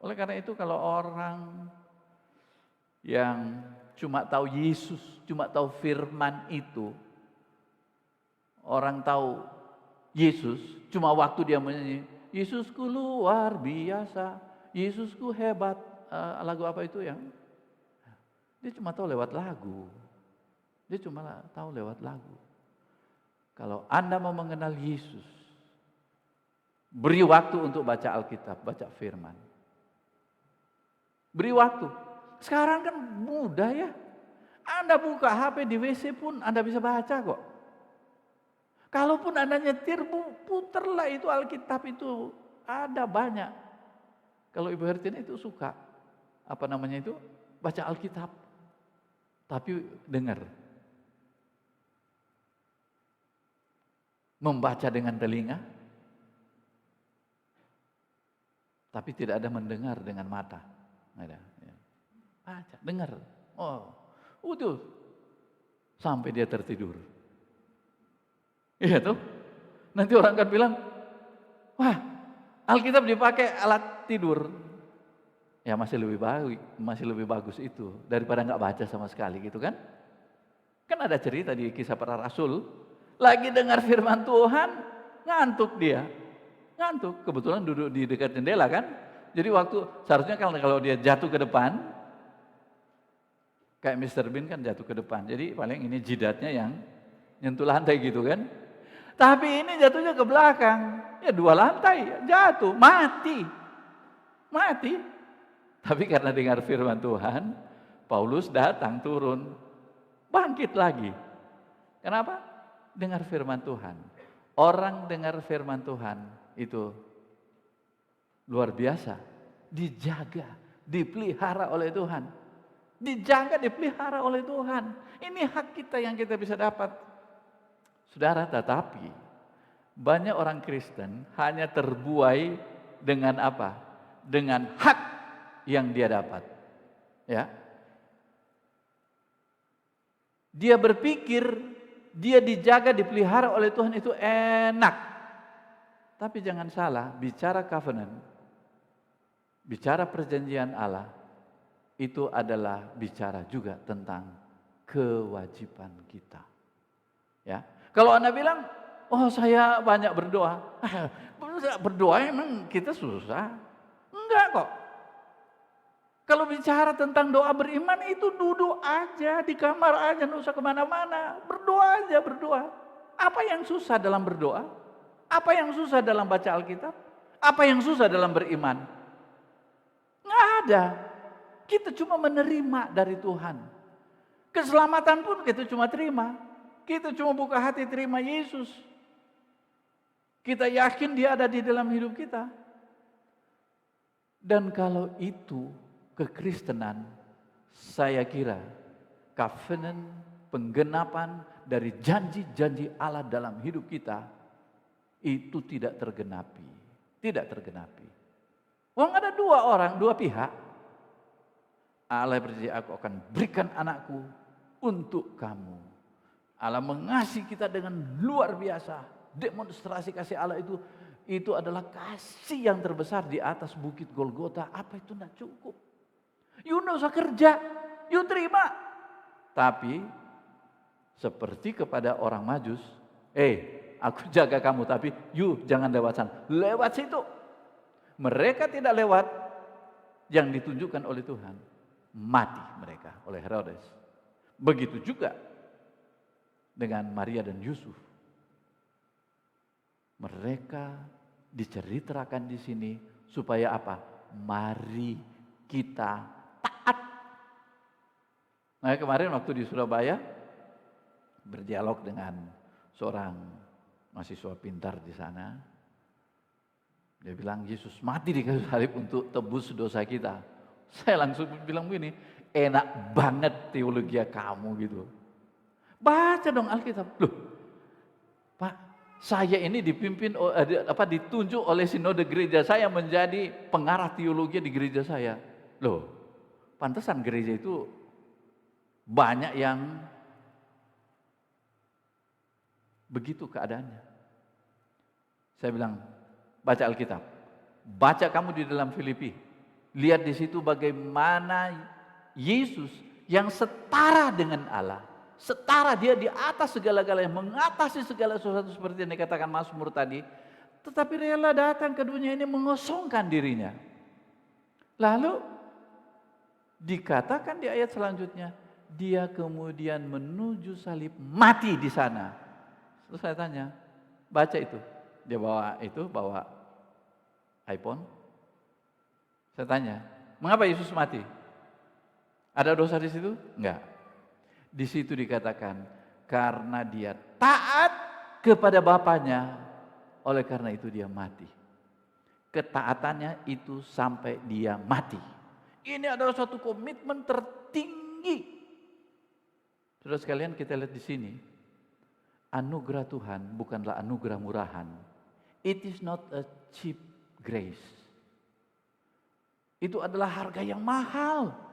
Oleh karena itu kalau orang yang cuma tahu Yesus, cuma tahu firman itu, orang tahu Yesus, cuma waktu dia menyanyi, Yesusku luar biasa, Yesusku hebat, lagu apa itu yang? Dia cuma tahu lewat lagu. Dia cuma tahu lewat lagu. Kalau Anda mau mengenal Yesus, beri waktu untuk baca Alkitab, baca firman. Beri waktu. Sekarang kan mudah ya. Anda buka HP di WC pun Anda bisa baca kok. Kalaupun Anda nyetir, puterlah itu Alkitab itu. Ada banyak. Kalau Ibu Hertina itu suka, apa namanya itu, baca Alkitab. Tapi dengar. Membaca dengan telinga, tapi tidak ada mendengar dengan mata. Ada. Ya. Baca, dengar. Oh, udah. Sampai dia tertidur. Iya tuh. Nanti orang akan bilang, wah, Alkitab dipakai alat tidur. Ya masih lebih bagus itu daripada nggak baca sama sekali gitu kan? Kan ada cerita di Kisah Para Rasul, lagi dengar firman Tuhan, ngantuk dia. Ngantuk, kebetulan duduk di dekat jendela kan? Jadi waktu seharusnya kalau dia jatuh ke depan, kayak Mr. Bean kan jatuh ke depan. Jadi paling ini jidatnya yang nyentuh lantai gitu kan. Tapi ini jatuhnya ke belakang. Ya 2 lantai jatuh, mati. Mati. Tapi karena dengar firman Tuhan, Paulus datang turun, bangkit lagi. Kenapa? Dengar firman Tuhan. Orang dengar firman Tuhan itu luar biasa, dijaga, dipelihara oleh Tuhan. Dijaga, dipelihara oleh Tuhan. Ini hak kita yang kita bisa dapat. Saudara, tetapi banyak orang Kristen hanya terbuai dengan apa? Dengan hak yang dia dapat. Ya. Dia berpikir dia dijaga, dipelihara oleh Tuhan itu enak. Tapi jangan salah, bicara covenant, bicara perjanjian Allah, itu adalah bicara juga tentang kewajiban kita. Ya, kalau Anda bilang, oh saya banyak berdoa, berdoa emang kita susah? Enggak kok. Kalau bicara tentang doa beriman itu duduk aja di kamar aja, nggak usah kemana-mana, berdoa aja berdoa. Apa yang susah dalam berdoa? Apa yang susah dalam baca Alkitab? Apa yang susah dalam beriman? Nggak ada. Kita cuma menerima dari Tuhan. Keselamatan pun kita cuma terima. Kita cuma buka hati terima Yesus. Kita yakin dia ada di dalam hidup kita. Dan kalau itu kekristenan, saya kira covenant, penggenapan dari janji-janji Allah dalam hidup kita itu tidak tergenapi. Tidak tergenapi. Wong ada 2 orang, 2 pihak. Allah berjanji, aku akan berikan anakku untuk kamu. Allah mengasihi kita dengan luar biasa. Demonstrasi kasih Allah itu adalah kasih yang terbesar di atas bukit Golgota. Apa itu tidak cukup? You tidak usah kerja, you terima. Tapi seperti kepada orang Majus, aku jaga kamu, tapi you jangan lewat sana. Lewat situ. Mereka tidak lewat yang ditunjukkan oleh Tuhan. Mati mereka oleh Herodes. Begitu juga dengan Maria dan Yusuf. Mereka diceritakan di sini supaya apa? Mari kita taat. Nah, kemarin waktu di Surabaya berdialog dengan seorang mahasiswa pintar di sana. Dia bilang Yesus mati di kayu salib untuk tebus dosa kita. Saya langsung bilang begini, enak banget teologi kamu gitu. Baca dong Alkitab. Loh, Pak, saya ini dipimpin, ditunjuk oleh sinode gereja saya menjadi pengarah teologi di gereja saya. Loh, pantesan gereja itu banyak yang begitu keadaannya. Saya bilang, Baca Alkitab. Baca kamu di dalam Filipi. Lihat di situ bagaimana Yesus yang setara dengan Allah. Setara, dia di atas segala-galanya, mengatasi segala sesuatu seperti yang dikatakan Mazmur tadi. Tetapi rela datang ke dunia ini mengosongkan dirinya. Lalu dikatakan di ayat selanjutnya, dia kemudian menuju salib, mati di sana. Terus saya tanya, baca itu. Dia bawa iPhone. Saya tanya, mengapa Yesus mati? Ada dosa di situ? Enggak. Di situ dikatakan, karena dia taat kepada Bapaknya, oleh karena itu dia mati. Ketaatannya itu sampai dia mati. Ini adalah suatu komitmen tertinggi. Saudara sekalian, kita lihat di sini, anugerah Tuhan bukanlah anugerah murahan. It is not a cheap grace. Itu adalah harga yang mahal.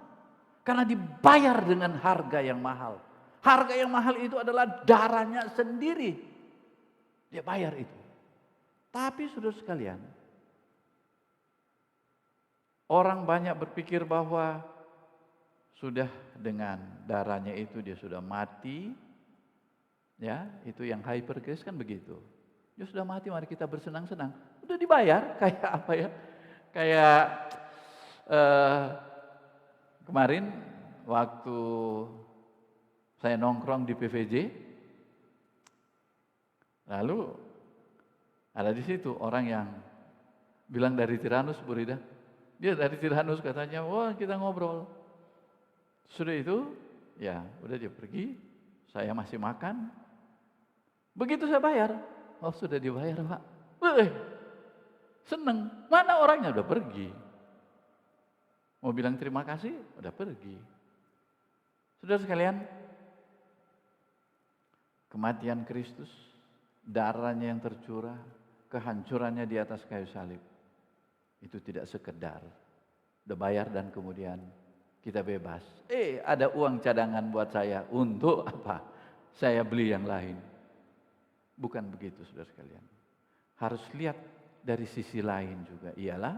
Karena dibayar dengan harga yang mahal. Harga yang mahal itu adalah darahnya sendiri. Dia bayar itu. Tapi saudara sekalian, orang banyak berpikir bahwa sudah dengan darahnya itu dia sudah mati. Ya, itu yang hyper grace kan begitu. Dia sudah mati, mari kita bersenang-senang. Udah dibayar, kayak apa ya? Kayak kemarin waktu saya nongkrong di PVJ, lalu ada di situ orang yang bilang dari Tiranus, Bu Rida. Dia dari Tiranus katanya, wah kita ngobrol. Sudah itu, ya udah dia pergi, saya masih makan. Begitu saya bayar, oh sudah dibayar Pak. Seneng, mana orangnya udah pergi. Mau bilang terima kasih, udah pergi. Saudara sekalian, kematian Kristus, darahnya yang tercurah, kehancurannya di atas kayu salib, itu tidak sekedar udah bayar dan kemudian kita bebas. Ada uang cadangan buat saya untuk apa? Saya beli yang lain. Bukan begitu saudara sekalian. Harus lihat dari sisi lain juga, ialah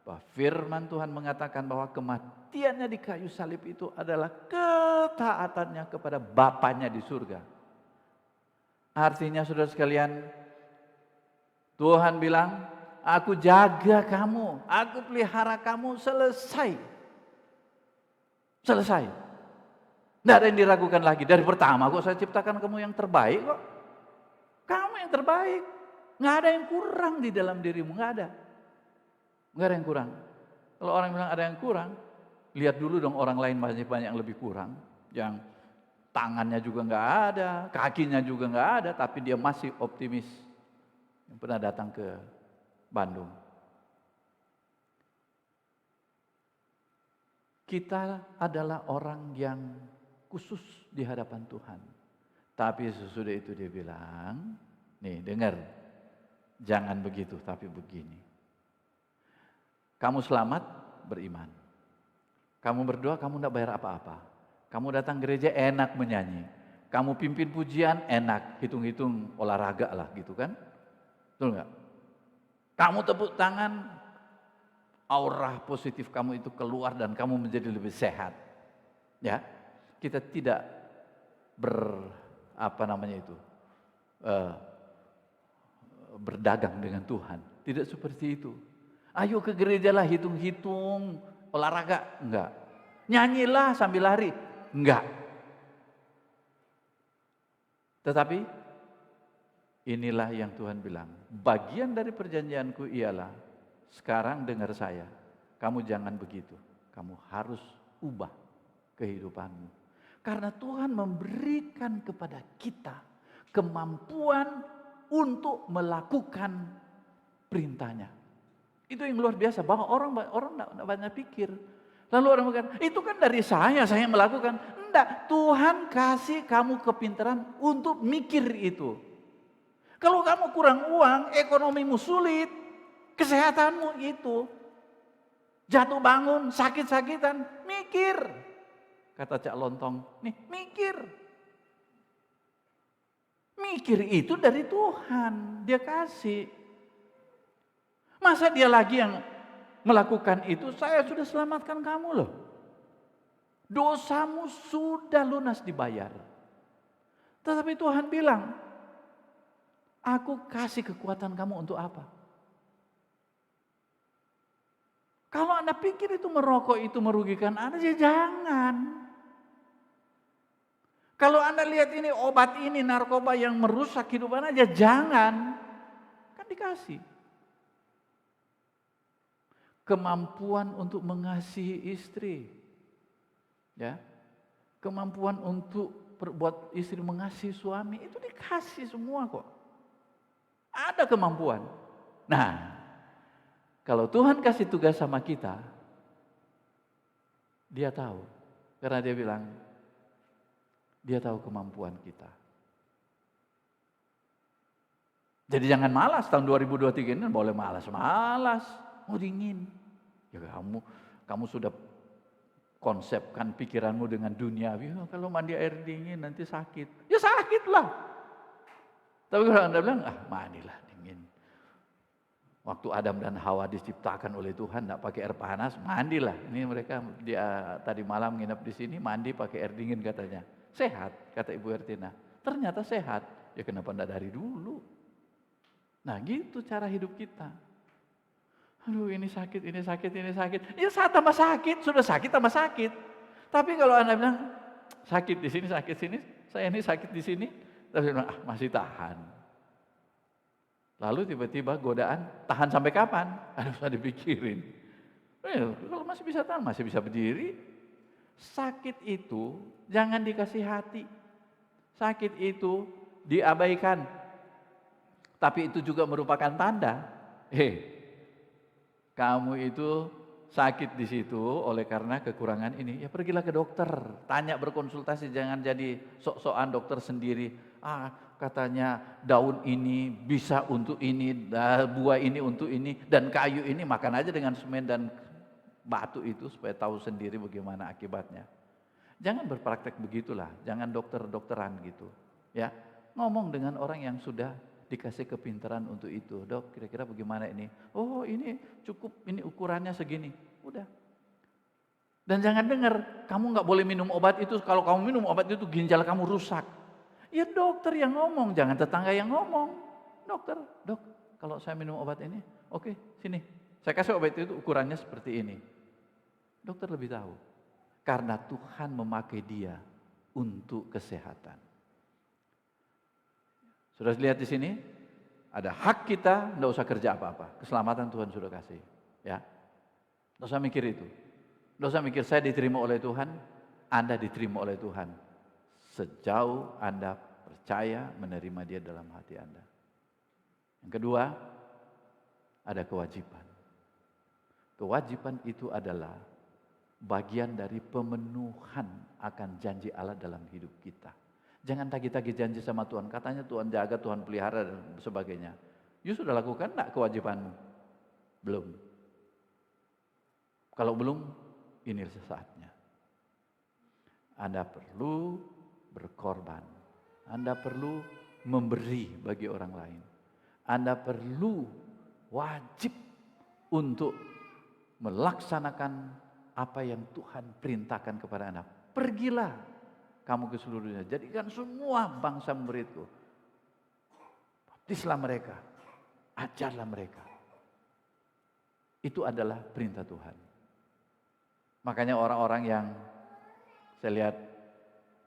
bahwa firman Tuhan mengatakan bahwa kematiannya di kayu salib itu adalah ketaatannya kepada Bapaknya di surga. Artinya saudara sekalian, Tuhan bilang, aku jaga kamu, aku pelihara kamu selesai. Selesai. Tidak ada yang diragukan lagi. Dari pertama kok saya ciptakan kamu yang terbaik kok. Kamu yang terbaik. Nggak ada yang kurang di dalam dirimu, nggak ada. Nggak ada yang kurang. Kalau orang bilang ada yang kurang, lihat dulu dong orang lain banyak yang lebih kurang. Yang tangannya juga nggak ada, kakinya juga nggak ada, tapi dia masih optimis. Yang pernah datang ke Bandung. Kita adalah orang yang khusus di hadapan Tuhan. Tapi sesudah itu dia bilang, nih dengar, jangan begitu tapi begini. Kamu selamat beriman. Kamu berdoa, kamu tidak bayar apa-apa. Kamu datang gereja enak menyanyi. Kamu pimpin pujian enak, hitung-hitung olahraga lah gitu kan. Betul nggak? Kamu tepuk tangan, aura positif kamu itu keluar dan kamu menjadi lebih sehat. Ya, kita tidak berdagang dengan Tuhan. Tidak seperti itu. Ayo ke gereja lah hitung-hitung olahraga, enggak. Nyanyilah sambil lari, enggak. Tetapi inilah yang Tuhan bilang, bagian dari perjanjianku ialah, sekarang dengar saya, kamu jangan begitu, kamu harus ubah kehidupanmu. Karena Tuhan memberikan kepada kita kemampuan untuk melakukan perintahnya. Itu yang luar biasa, bahwa orang tidak banyak pikir. Lalu orang mengatakan, itu kan dari saya melakukan. Enggak, Tuhan kasih kamu kepintaran untuk mikir itu. Kalau kamu kurang uang, ekonomimu sulit, kesehatanmu itu, jatuh bangun, sakit-sakitan, mikir. Kata Cak Lontong, nih mikir. Mikir itu dari Tuhan, dia kasih. Masa dia lagi yang melakukan itu? Saya sudah selamatkan kamu loh. Dosamu sudah lunas dibayar. Tetapi Tuhan bilang, aku kasih kekuatan kamu untuk apa? Kalau Anda pikir itu merokok itu merugikan Anda, ya jangan. Kalau Anda lihat ini obat ini, narkoba yang merusak hidup Anda, ya jangan. Kan dikasih. Kemampuan untuk mengasihi istri. Ya. Kemampuan untuk buat istri mengasihi suami, itu dikasih semua kok. Ada kemampuan. Nah, kalau Tuhan kasih tugas sama kita, Dia tahu. Karena Dia bilang, Dia tahu kemampuan kita. Jadi jangan malas, tahun 2023 ini boleh malas-malas, mau dingin. Ya kamu sudah konsepkan pikiranmu dengan duniawi, kalau mandi air dingin nanti sakit. Ya sakitlah. Tapi kalau Anda bilang, mandilah dingin. Waktu Adam dan Hawa diciptakan oleh Tuhan, tidak pakai air panas, mandilah. Ini mereka dia tadi malam nginep di sini, mandi pakai air dingin katanya. Sehat, kata Ibu Ertina. Ternyata sehat. Ya kenapa tidak dari dulu? Nah gitu cara hidup kita. Aduh ini sakit, ini sakit, ini sakit. Ya saat tambah sakit, sudah sakit tambah sakit. Tapi kalau Anda bilang, sakit di sini, sakit sini, saya ini sakit di sini, tapi masih tahan. Lalu tiba-tiba godaan, tahan sampai kapan? Harus dipikirin. Kalau masih bisa tahan, masih bisa berdiri. Sakit itu jangan dikasih hati. Sakit itu diabaikan. Tapi itu juga merupakan tanda. Kamu itu sakit di situ oleh karena kekurangan ini. Ya pergilah ke dokter, tanya berkonsultasi, jangan jadi sok-sokan dokter sendiri. Katanya daun ini bisa untuk ini, buah ini untuk ini, dan kayu ini makan aja dengan semen dan batu itu supaya tahu sendiri bagaimana akibatnya. Jangan berpraktek begitulah, jangan dokter-dokteran gitu. Ya, ngomong dengan orang yang sudah dikasih kepintaran untuk itu. Dok, kira-kira bagaimana ini? Oh, ini cukup, ini ukurannya segini. Udah. Dan jangan dengar, kamu nggak boleh minum obat itu. Kalau kamu minum obat itu ginjal kamu rusak. Ya dokter yang ngomong, jangan tetangga yang ngomong. Dokter, dok, kalau saya minum obat ini, oke, sini. Saya kasih obat itu ukurannya seperti ini. Dokter lebih tahu. Karena Tuhan memakai dia untuk kesehatan. Sudah lihat di sini? Ada hak kita, tidak usah kerja apa-apa. Keselamatan Tuhan sudah kasih. Ya, tidak usah mikir itu. Tidak usah mikir saya diterima oleh Tuhan, Anda diterima oleh Tuhan. Sejauh Anda percaya menerima dia dalam hati Anda. Yang kedua, ada kewajiban. Kewajiban itu adalah bagian dari pemenuhan akan janji Allah dalam hidup kita. Jangan tagih-tagih janji sama Tuhan. Katanya Tuhan jaga, Tuhan pelihara dan sebagainya. You sudah lakukan enggak kewajibanmu? Belum. Kalau belum, ini saatnya. Anda perlu berkorban. Anda perlu memberi bagi orang lain. Anda perlu wajib untuk melaksanakan apa yang Tuhan perintahkan kepada Anda. Pergilah kamu ke seluruh dunia, jadikan semua bangsa muridku. Baptislah mereka, ajarlah mereka. Itu adalah perintah Tuhan. Makanya orang-orang yang saya lihat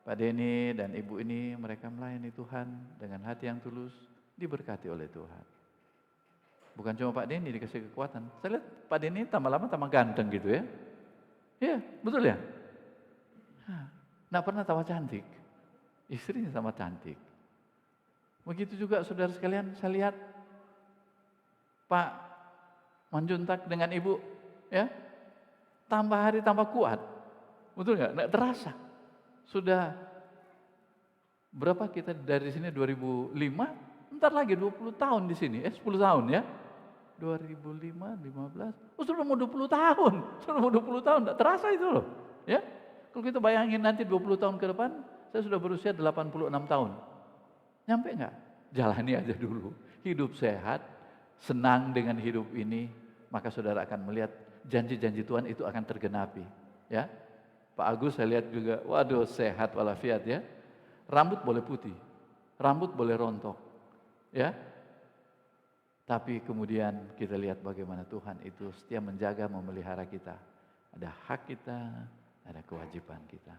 Pak Denny dan Ibu ini, mereka melayani Tuhan dengan hati yang tulus, diberkati oleh Tuhan. Bukan cuma Pak Denny dikasih kekuatan. Saya lihat Pak Denny tambah lama tambah ganteng gitu ya. Iya, betul ya? Nggak pernah tambah cantik. Istrinya sama cantik. Begitu juga saudara sekalian, saya lihat Pak Manjuntak dengan Ibu, ya, tambah hari tambah kuat. Betul nggak? Nggak terasa. Sudah berapa kita dari sini 2005, ntar lagi 20 tahun di sini, 10 tahun ya. 2005, 15, sudah mau 20 tahun. Sudah mau 20 tahun, nggak terasa itu loh. Ya. Kalau kita bayangin nanti 20 tahun ke depan, saya sudah berusia 86 tahun. Nyampe nggak? Jalani aja dulu. Hidup sehat, senang dengan hidup ini, maka saudara akan melihat janji-janji Tuhan itu akan tergenapi. Ya, Pak Agus saya lihat juga, waduh sehat walafiat ya. Rambut boleh putih, rambut boleh rontok, ya. Tapi kemudian kita lihat bagaimana Tuhan itu setia menjaga, memelihara kita. Ada hak kita, ada kewajiban kita.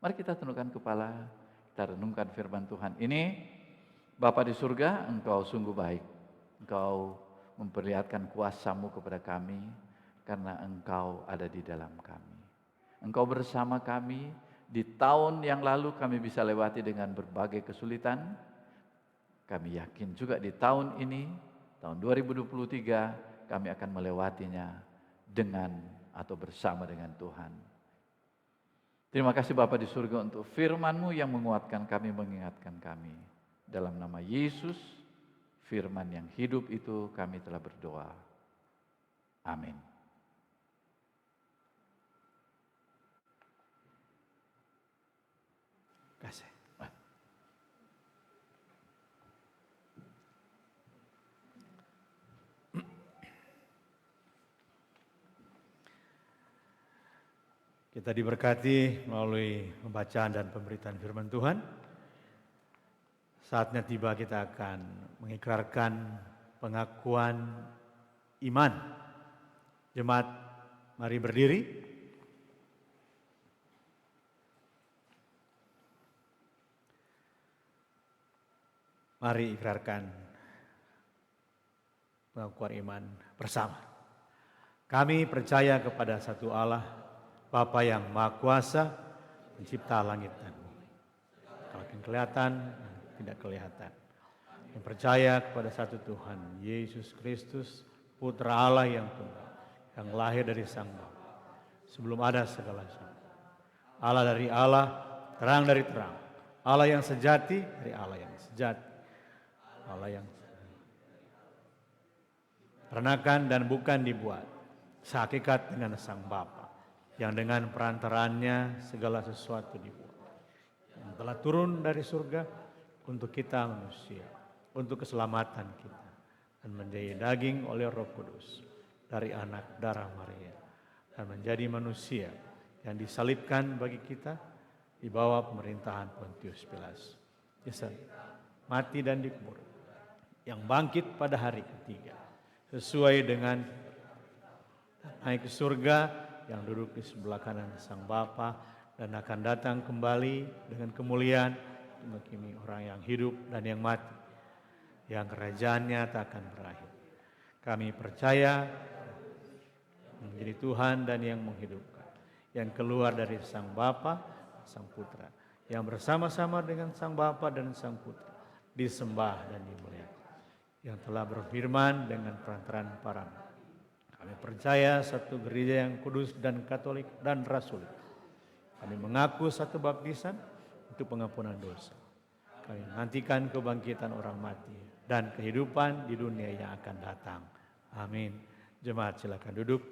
Mari kita tundukkan kepala, kita renungkan firman Tuhan ini. Bapa di surga, Engkau sungguh baik. Engkau memperlihatkan kuasa-Mu kepada kami, karena Engkau ada di dalam kami. Engkau bersama kami, di tahun yang lalu kami bisa lewati dengan berbagai kesulitan. Kami yakin juga di tahun ini, tahun 2023, kami akan melewatinya dengan atau bersama dengan Tuhan. Terima kasih Bapa di surga untuk firman-Mu yang menguatkan kami, mengingatkan kami. Dalam nama Yesus, firman yang hidup itu kami telah berdoa. Amin. Kasih. Kita diberkati melalui pembacaan dan pemberitaan firman Tuhan. Saatnya tiba kita akan mengikrarkan pengakuan iman. Jemaat, mari berdiri. Mari ikrarkan pengakuan iman bersama. Kami percaya kepada satu Allah, Bapa yang Maha Kuasa, pencipta langit dan bumi. Kalau yang kelihatan, tidak kelihatan. Yang percaya kepada satu Tuhan, Yesus Kristus, Putra Allah yang tunggal, yang lahir dari Sang Bapa, sebelum ada segala sesuatu. Allah dari Allah, terang dari terang. Allah yang sejati dari Allah yang sejati. Allah yang perenakan dan bukan dibuat, sehakikat dengan Sang Bapa, yang dengan perantarannya segala sesuatu dibuat, yang telah turun dari surga untuk kita manusia, untuk keselamatan kita, dan menjadi daging oleh Roh Kudus dari anak darah Maria, dan menjadi manusia yang disalibkan bagi kita di bawah pemerintahan Pontius Pilatus, mati dan dikubur, yang bangkit pada hari ketiga sesuai dengan naik ke surga, yang duduk di sebelah kanan Sang Bapa, dan akan datang kembali dengan kemuliaan menghakimi orang yang hidup dan yang mati, yang kerajaannya tak akan berakhir. Kami percaya menjadi Tuhan dan yang menghidupkan, yang keluar dari Sang Bapa, Sang Putra, yang bersama-sama dengan Sang Bapa dan Sang Putra disembah dan dimuliakan, yang telah berfirman dengan perantaran para nabi. Kami percaya satu gereja yang kudus dan katolik dan rasulik. Kami mengaku satu baptisan untuk pengampunan dosa. Kami menantikan kebangkitan orang mati dan kehidupan di dunia yang akan datang. Amin. Jemaat silakan duduk.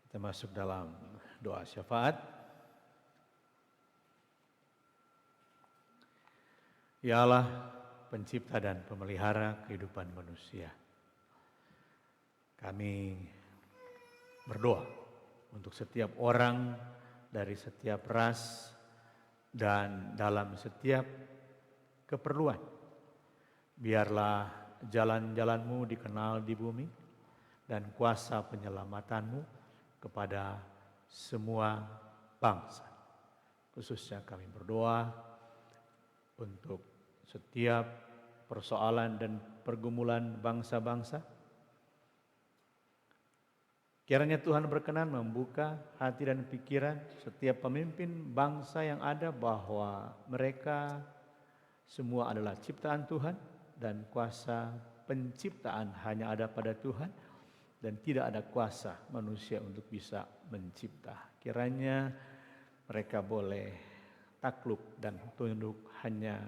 Kita masuk dalam doa syafaat. Ya Allah, pencipta dan pemelihara kehidupan manusia, kami berdoa untuk setiap orang dari setiap ras dan dalam setiap keperluan. Biarlah jalan-jalan-Mu dikenal di bumi dan kuasa penyelamatan-Mu kepada semua bangsa. Khususnya kami berdoa untuk setiap persoalan dan pergumulan bangsa-bangsa. Kiranya Tuhan berkenan membuka hati dan pikiran setiap pemimpin bangsa yang ada, bahwa mereka semua adalah ciptaan Tuhan dan kuasa penciptaan hanya ada pada Tuhan, dan tidak ada kuasa manusia untuk bisa mencipta. Kiranya mereka boleh takluk dan tunduk hanya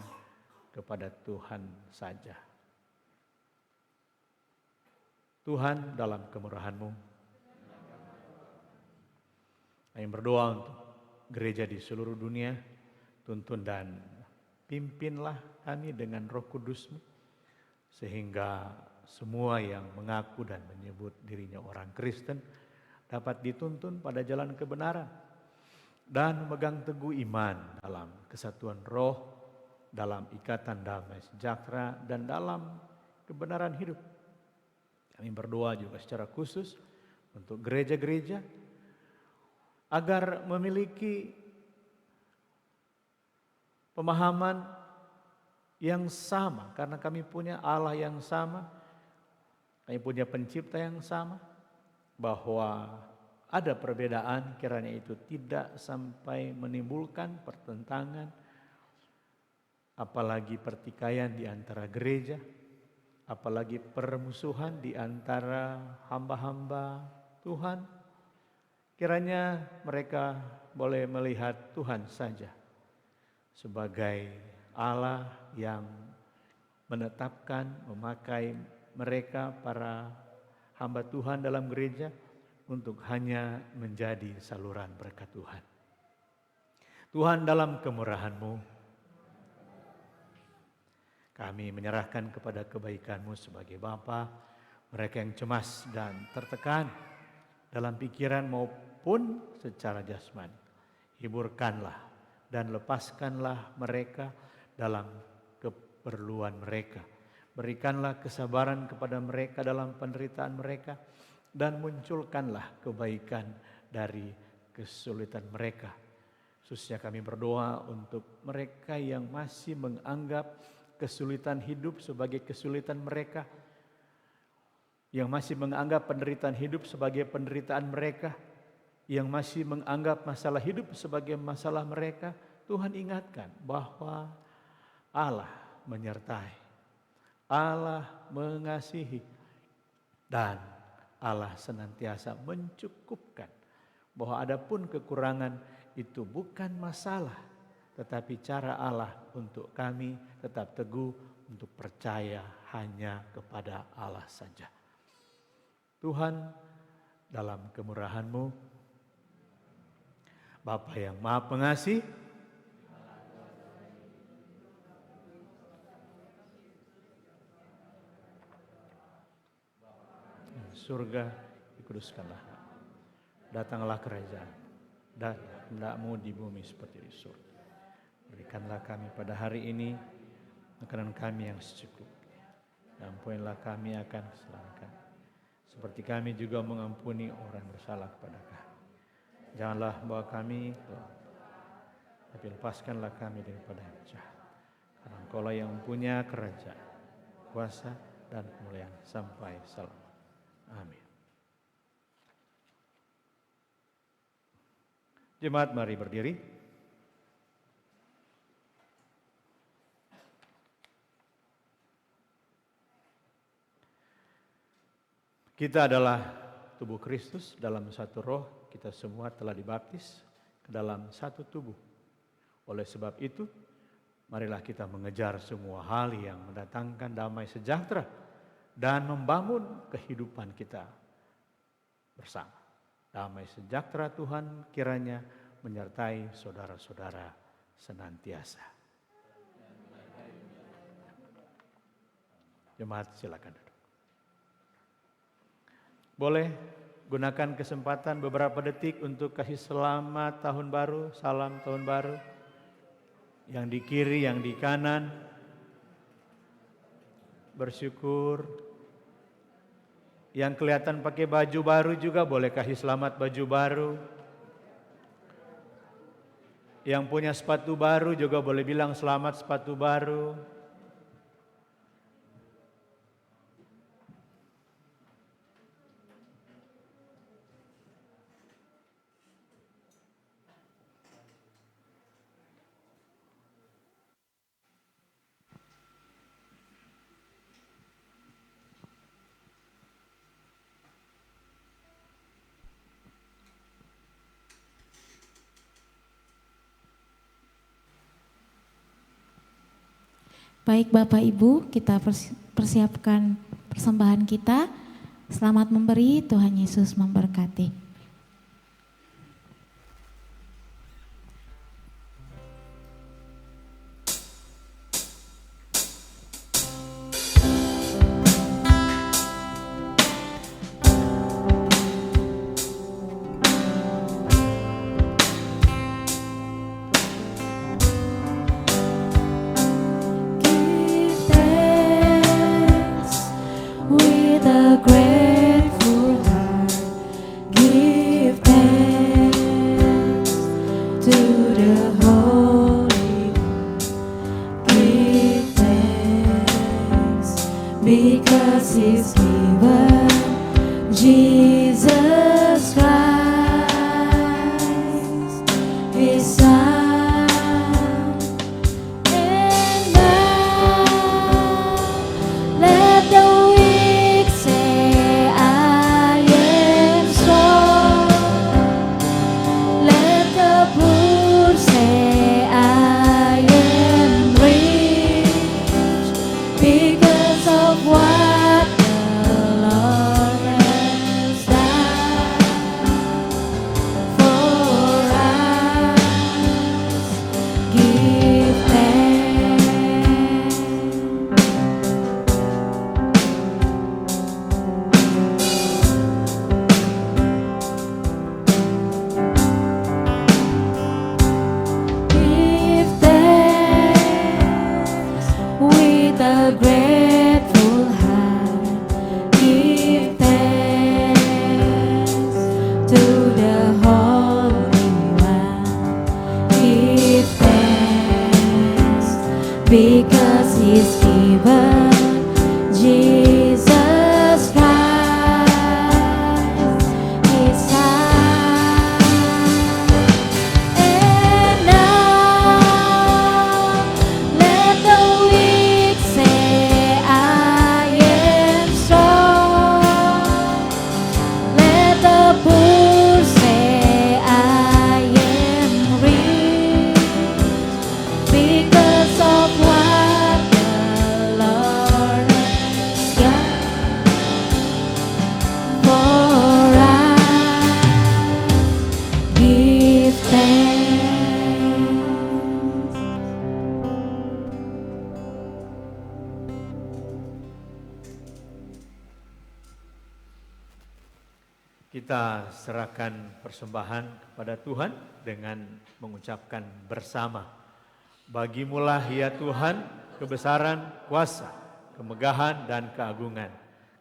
kepada Tuhan saja. Tuhan, dalam kemurahan-Mu, kami berdoa untuk gereja di seluruh dunia, tuntun dan pimpinlah kami dengan Roh Kudus-Mu, sehingga semua yang mengaku dan menyebut dirinya orang Kristen dapat dituntun pada jalan kebenaran dan memegang teguh iman dalam kesatuan roh, dalam ikatan damai sejahtera, dan dalam kebenaran hidup. Kami berdoa juga secara khusus untuk gereja-gereja agar memiliki pemahaman yang sama, karena kami punya Allah yang sama, kami punya pencipta yang sama, bahwa ada perbedaan, kiranya itu tidak sampai menimbulkan pertentangan, apalagi pertikaian di antara gereja, apalagi permusuhan di antara hamba-hamba Tuhan. Kiranya mereka boleh melihat Tuhan saja sebagai Allah yang menetapkan, memakai mereka para hamba Tuhan dalam gereja untuk hanya menjadi saluran berkat Tuhan. Tuhan, dalam kemurahan-Mu, kami menyerahkan kepada kebaikan-Mu sebagai Bapa mereka yang cemas dan tertekan dalam pikiran maupun secara jasmani. Hiburkanlah dan lepaskanlah mereka dalam keperluan mereka. Berikanlah kesabaran kepada mereka dalam penderitaan mereka, dan munculkanlah kebaikan dari kesulitan mereka. Khususnya kami berdoa untuk mereka yang masih menganggap kesulitan hidup sebagai kesulitan mereka, yang masih menganggap penderitaan hidup sebagai penderitaan mereka, yang masih menganggap masalah hidup sebagai masalah mereka. Tuhan ingatkan bahwa Allah menyertai, Allah mengasihi, dan Allah senantiasa mencukupkan. Bahwa adapun kekurangan itu bukan masalah, tetapi cara Allah untuk kami tetap teguh untuk percaya hanya kepada Allah saja. Tuhan, dalam kemurahan-Mu, Bapa yang Maha Pengasih, surga dikuduskanlah, datanglah kerajaan, dan kehendak-Mu di bumi seperti di surga. Berikanlah kami pada hari ini makanan kami yang secukupnya. Ampunilah kami akan kesalahan kami, seperti kami juga mengampuni orang yang bersalah kepada kami. Janganlah bawa kami ke dalam, tapi lepaskanlah kami daripada yang jahat. Karena Engkau-lah yang mempunyai kerajaan, kuasa, dan kemuliaan sampai selamanya. Amin. Jemaat, mari berdiri. Kita adalah tubuh Kristus dalam satu roh. Kita semua telah dibaptis ke dalam satu tubuh. Oleh sebab itu, marilah kita mengejar semua hal yang mendatangkan damai sejahtera dan membangun kehidupan kita bersama. Damai sejahtera Tuhan kiranya menyertai saudara-saudara senantiasa. Jemaat, silakan duduk. Boleh gunakan kesempatan beberapa detik untuk kasih selamat tahun baru, salam tahun baru. Yang di kiri, yang di kanan, bersyukur. Yang kelihatan pakai baju baru juga boleh kasih selamat baju baru. Yang punya sepatu baru juga boleh bilang selamat sepatu baru. Baik Bapak Ibu, kita persiapkan persembahan kita. Selamat memberi, Tuhan Yesus memberkati. because He's given Jesus Christ, His Son. And now let the weak say, I am strong. Let the poor say, I am rich because of what the Lord has done for us. Give thanks. Give thanks with a grateful heart. Give thanks to the Holy One. Give thanks because He's given Jesus Christ, His Son. And now let the weak say, I am strong. Let the poor say, I am rich because of what the Lord has done for us. Give thanks. Kita serahkan persembahan kepada Tuhan dengan mengucapkan bersama. Bagimulah ya Tuhan kebesaran, kuasa, kemegahan dan keagungan.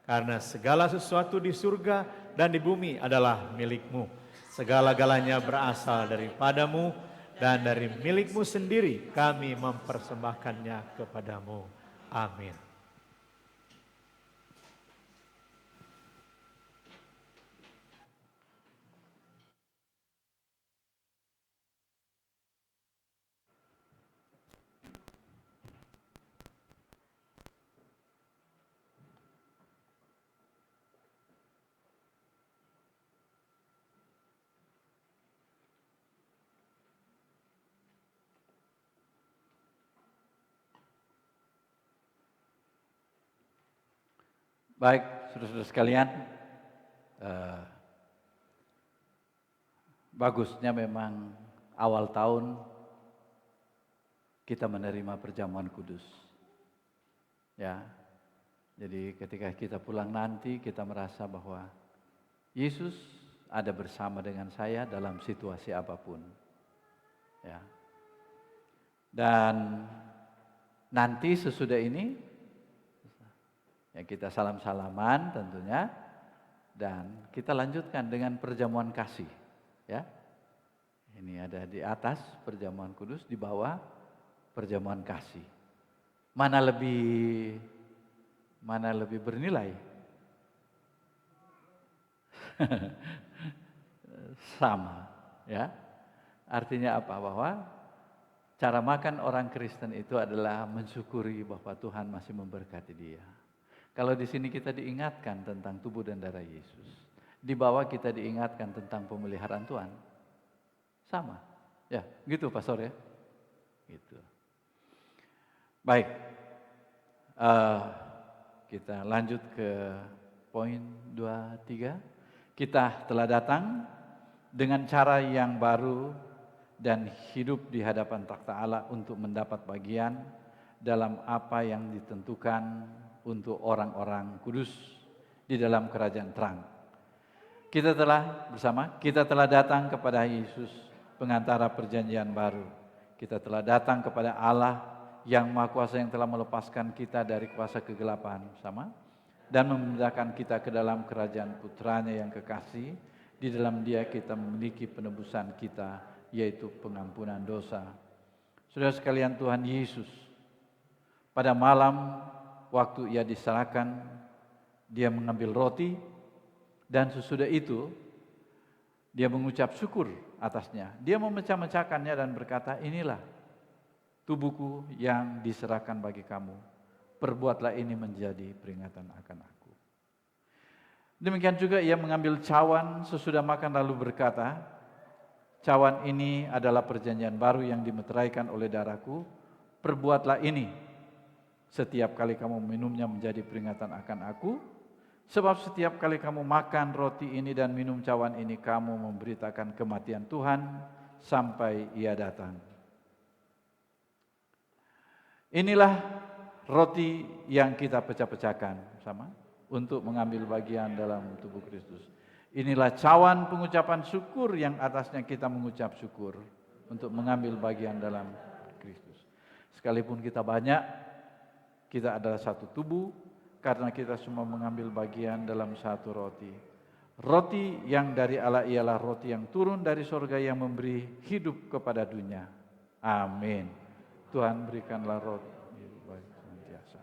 Karena segala sesuatu di surga dan di bumi adalah milik-Mu. Segala-galanya berasal daripadamu dan dari milik-Mu sendiri kami mempersembahkannya kepadamu. Amin. Baik, saudara-saudara sekalian, bagusnya memang awal tahun kita menerima perjamuan kudus. Ya, jadi ketika kita pulang nanti kita merasa bahwa Yesus ada bersama dengan saya dalam situasi apapun. Ya, dan nanti sesudah ini ya kita salam-salaman tentunya, dan kita lanjutkan dengan perjamuan kasih. Ya, ini ada di atas perjamuan kudus, di bawah perjamuan kasih. Mana lebih bernilai? Sama, ya. Artinya apa? Bahwa cara makan orang Kristen itu adalah mensyukuri bahwa Tuhan masih memberkati dia. Kalau di sini kita diingatkan tentang tubuh dan darah Yesus, di bawah kita diingatkan tentang pemeliharaan Tuhan. Sama. Ya, gitu Pastor ya. Gitu. Baik. Kita lanjut ke poin 2, 3. Kita telah datang dengan cara yang baru dan hidup di hadapan takhta Allah untuk mendapat bagian dalam apa yang ditentukan untuk orang-orang kudus di dalam kerajaan terang. Kita telah datang kepada Yesus, pengantara perjanjian baru. Kita telah datang kepada Allah yang Maha Kuasa yang telah melepaskan kita dari kuasa kegelapan, dan memindahkan kita ke dalam kerajaan putranya yang kekasih. Di dalam Dia kita memiliki penebusan kita, yaitu pengampunan dosa. Saudara sekalian, Tuhan Yesus pada malam waktu ia diserahkan, dia mengambil roti, dan sesudah itu dia mengucap syukur atasnya. Dia memecah-mecahkannya dan berkata, inilah tubuhku yang diserahkan bagi kamu. Perbuatlah ini menjadi peringatan akan aku. Demikian juga ia mengambil cawan sesudah makan lalu berkata, cawan ini adalah perjanjian baru yang dimeteraikan oleh darahku. Perbuatlah ini setiap kali kamu minumnya menjadi peringatan akan aku. Sebab setiap kali kamu makan roti ini dan minum cawan ini, kamu memberitakan kematian Tuhan sampai ia datang. Inilah roti yang kita pecah-pecahkan sama untuk mengambil bagian dalam tubuh Kristus. Inilah cawan pengucapan syukur yang atasnya kita mengucap syukur untuk mengambil bagian dalam Kristus. Sekalipun kita banyak, kita adalah satu tubuh karena kita semua mengambil bagian dalam satu roti. Roti yang dari Allah ialah roti yang turun dari sorga yang memberi hidup kepada dunia. Amin. Tuhan berikanlah roti baik senantiasa.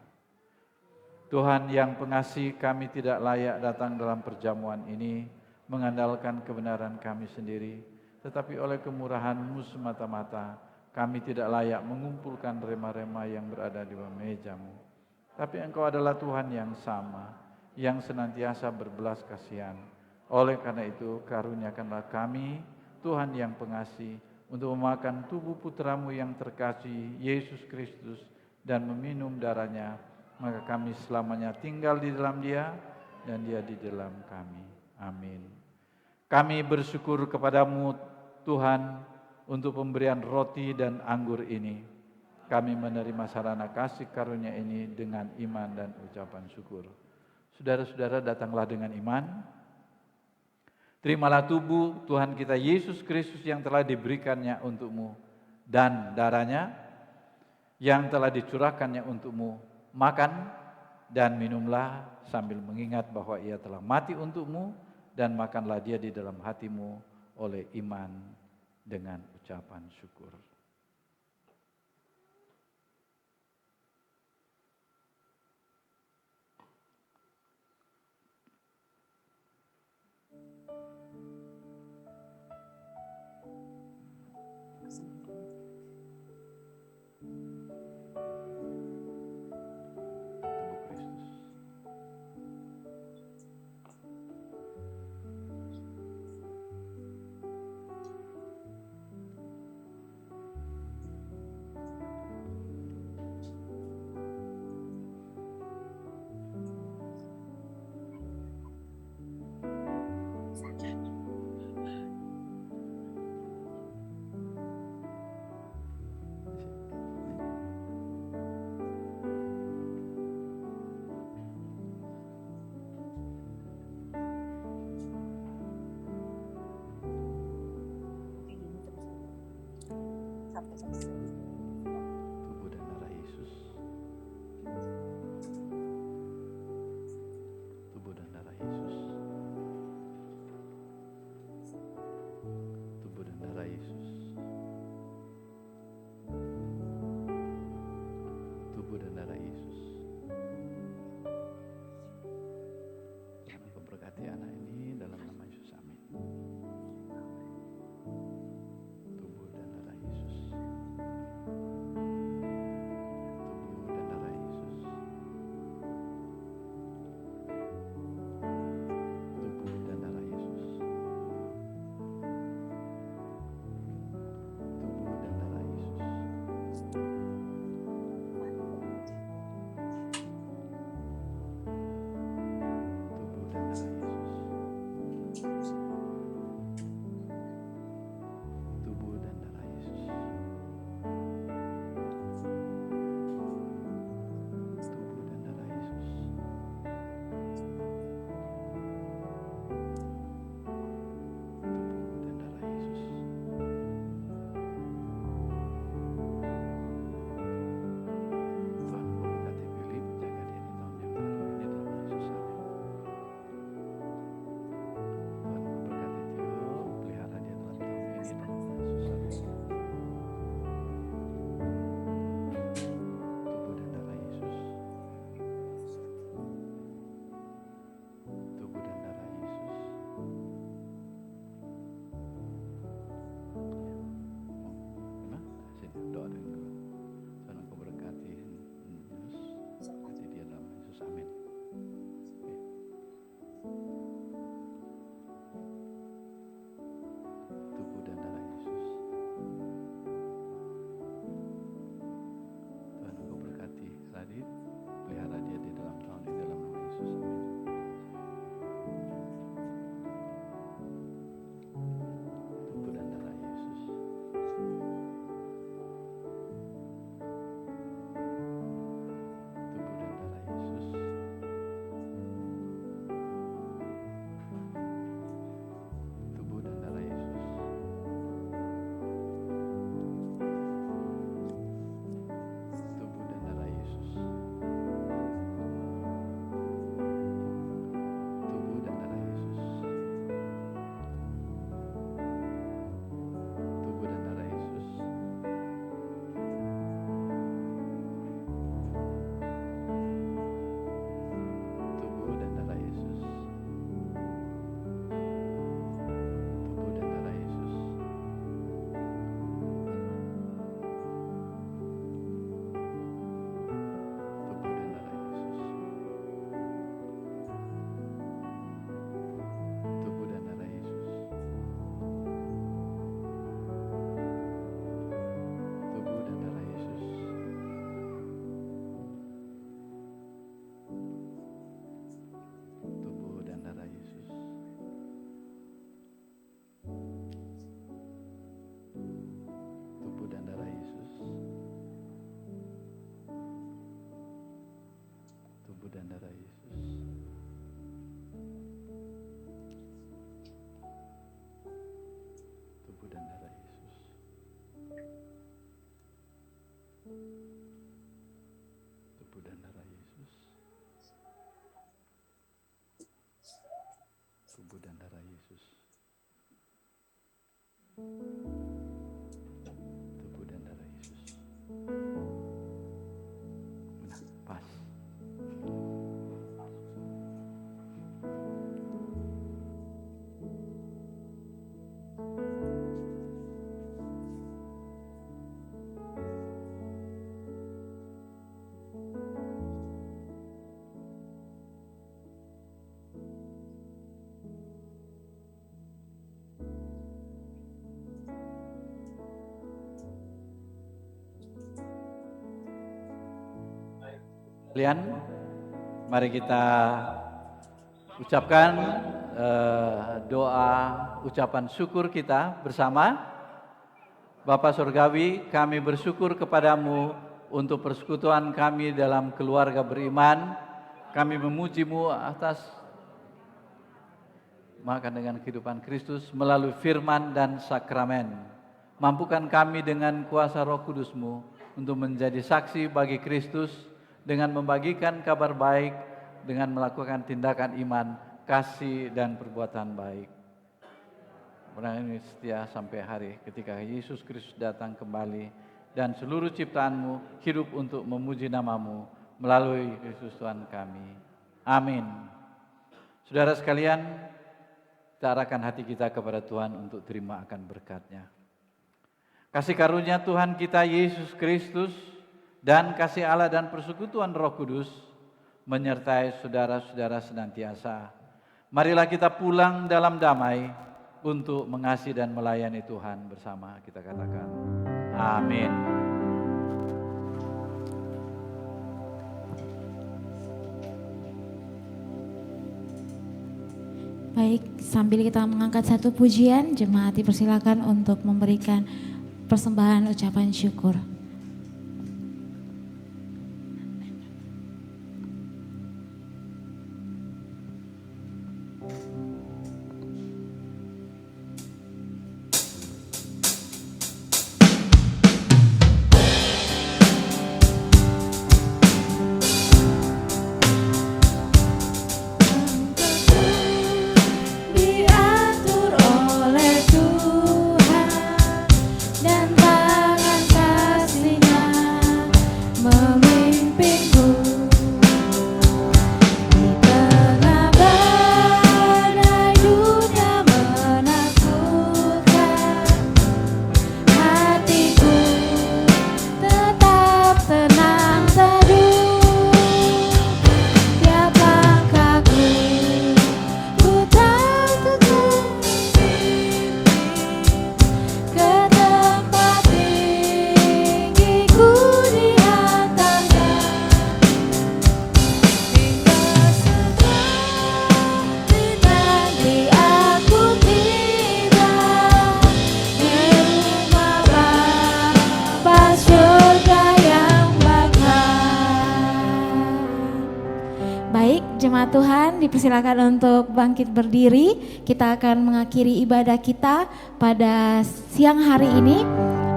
Tuhan yang pengasih, kami tidak layak datang dalam perjamuan ini mengandalkan kebenaran kami sendiri, tetapi oleh kemurahan-Mu semata-mata kami tidak layak mengumpulkan rema-rema yang berada di bawah meja-Mu. Tapi Engkau adalah Tuhan yang sama, yang senantiasa berbelas kasihan. Oleh karena itu, karuniakanlah kami, Tuhan yang pengasih, untuk memakan tubuh putra-Mu yang terkasih, Yesus Kristus, dan meminum darah-Nya, maka kami selamanya tinggal di dalam Dia, dan Dia di dalam kami. Amin. Kami bersyukur kepada-Mu, Tuhan, untuk pemberian roti dan anggur ini. Kami menerima sarana kasih karunia ini dengan iman dan ucapan syukur. Saudara-saudara, datanglah dengan iman. Terimalah tubuh Tuhan kita Yesus Kristus yang telah diberikannya untukmu dan darah-Nya yang telah dicurahkannya untukmu. Makan dan minumlah sambil mengingat bahwa Ia telah mati untukmu, dan makanlah Dia di dalam hatimu oleh iman dengan ucapan syukur. Tubuh dan darah Yesus. Tubuh dan darah Yesus. Tubuh dan darah Yesus. Tubuh dan darah Yesus. Tuhan memberkati anak ini dalam nama Yesus. Amin. Tubuh dan darah Yesus. Tubuh dan darah Yesus. Tubuh dan darah Yesus. Tubuh dan darah Yesus. Tubuh dan darah Yesus. Yesus. Tubuh dan darah Yesus. Nah, pas. Kalian, mari kita ucapkan doa ucapan syukur kita bersama. Bapa Surgawi, kami bersyukur kepadamu untuk persekutuan kami dalam keluarga beriman. Kami memuji-Mu atas makan dengan kehidupan Kristus melalui firman dan sakramen. Mampukan kami dengan kuasa Roh Kudus-Mu untuk menjadi saksi bagi Kristus, dengan membagikan kabar baik, dengan melakukan tindakan iman, kasih, dan perbuatan baik. Mudah-mudahan ini setia sampai hari ketika Yesus Kristus datang kembali dan seluruh ciptaan-Mu hidup untuk memuji nama-Mu melalui Kristus Tuhan kami. Amin. Saudara sekalian, kita arahkan hati kita kepada Tuhan untuk terima akan berkat-Nya. Kasih karunia Tuhan kita Yesus Kristus dan kasih Allah dan persekutuan Roh Kudus menyertai saudara-saudara senantiasa. Marilah kita pulang dalam damai untuk mengasihi dan melayani Tuhan bersama. Kita katakan amin. Baik, sambil kita mengangkat satu pujian, jemaat dipersilakan untuk memberikan persembahan ucapan syukur. Diatur oleh Tuhan dan tangan kasih-Nya memimpinku di tengah badai dunia menakutkan. Hatiku tetap tenang teduh, tiap langkahku ku tahu ke tempat tinggi ku dihantarkan, hingga seperti nanti aku tiba di rumah Bapa surga yang bakal. Baik, jemaat Tuhan dipersilakan untuk bangkit berdiri. Kita akan mengakhiri ibadah kita pada siang hari ini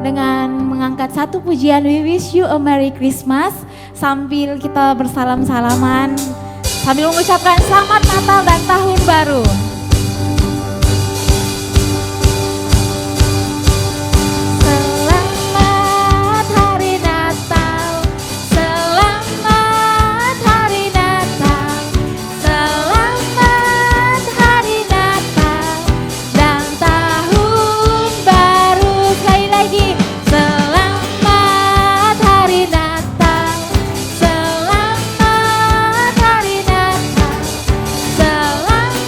dengan mengangkat satu pujian We Wish You a Merry Christmas sambil kita bersalam-salaman sambil mengucapkan Selamat Natal dan Tahun Baru. Selamat Hari Natal, selamat Hari Natal, selamat Hari Natal dan Tahun Baru. Sekali lagi, selamat Hari Natal, selamat Hari Natal, selamat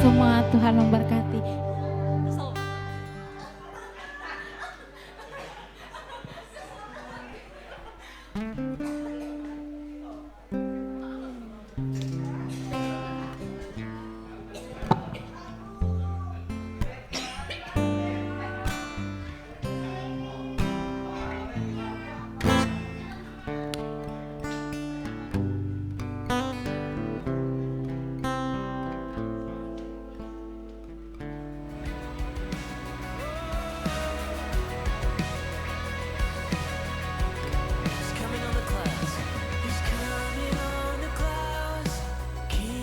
semua, Tuhan memberkati.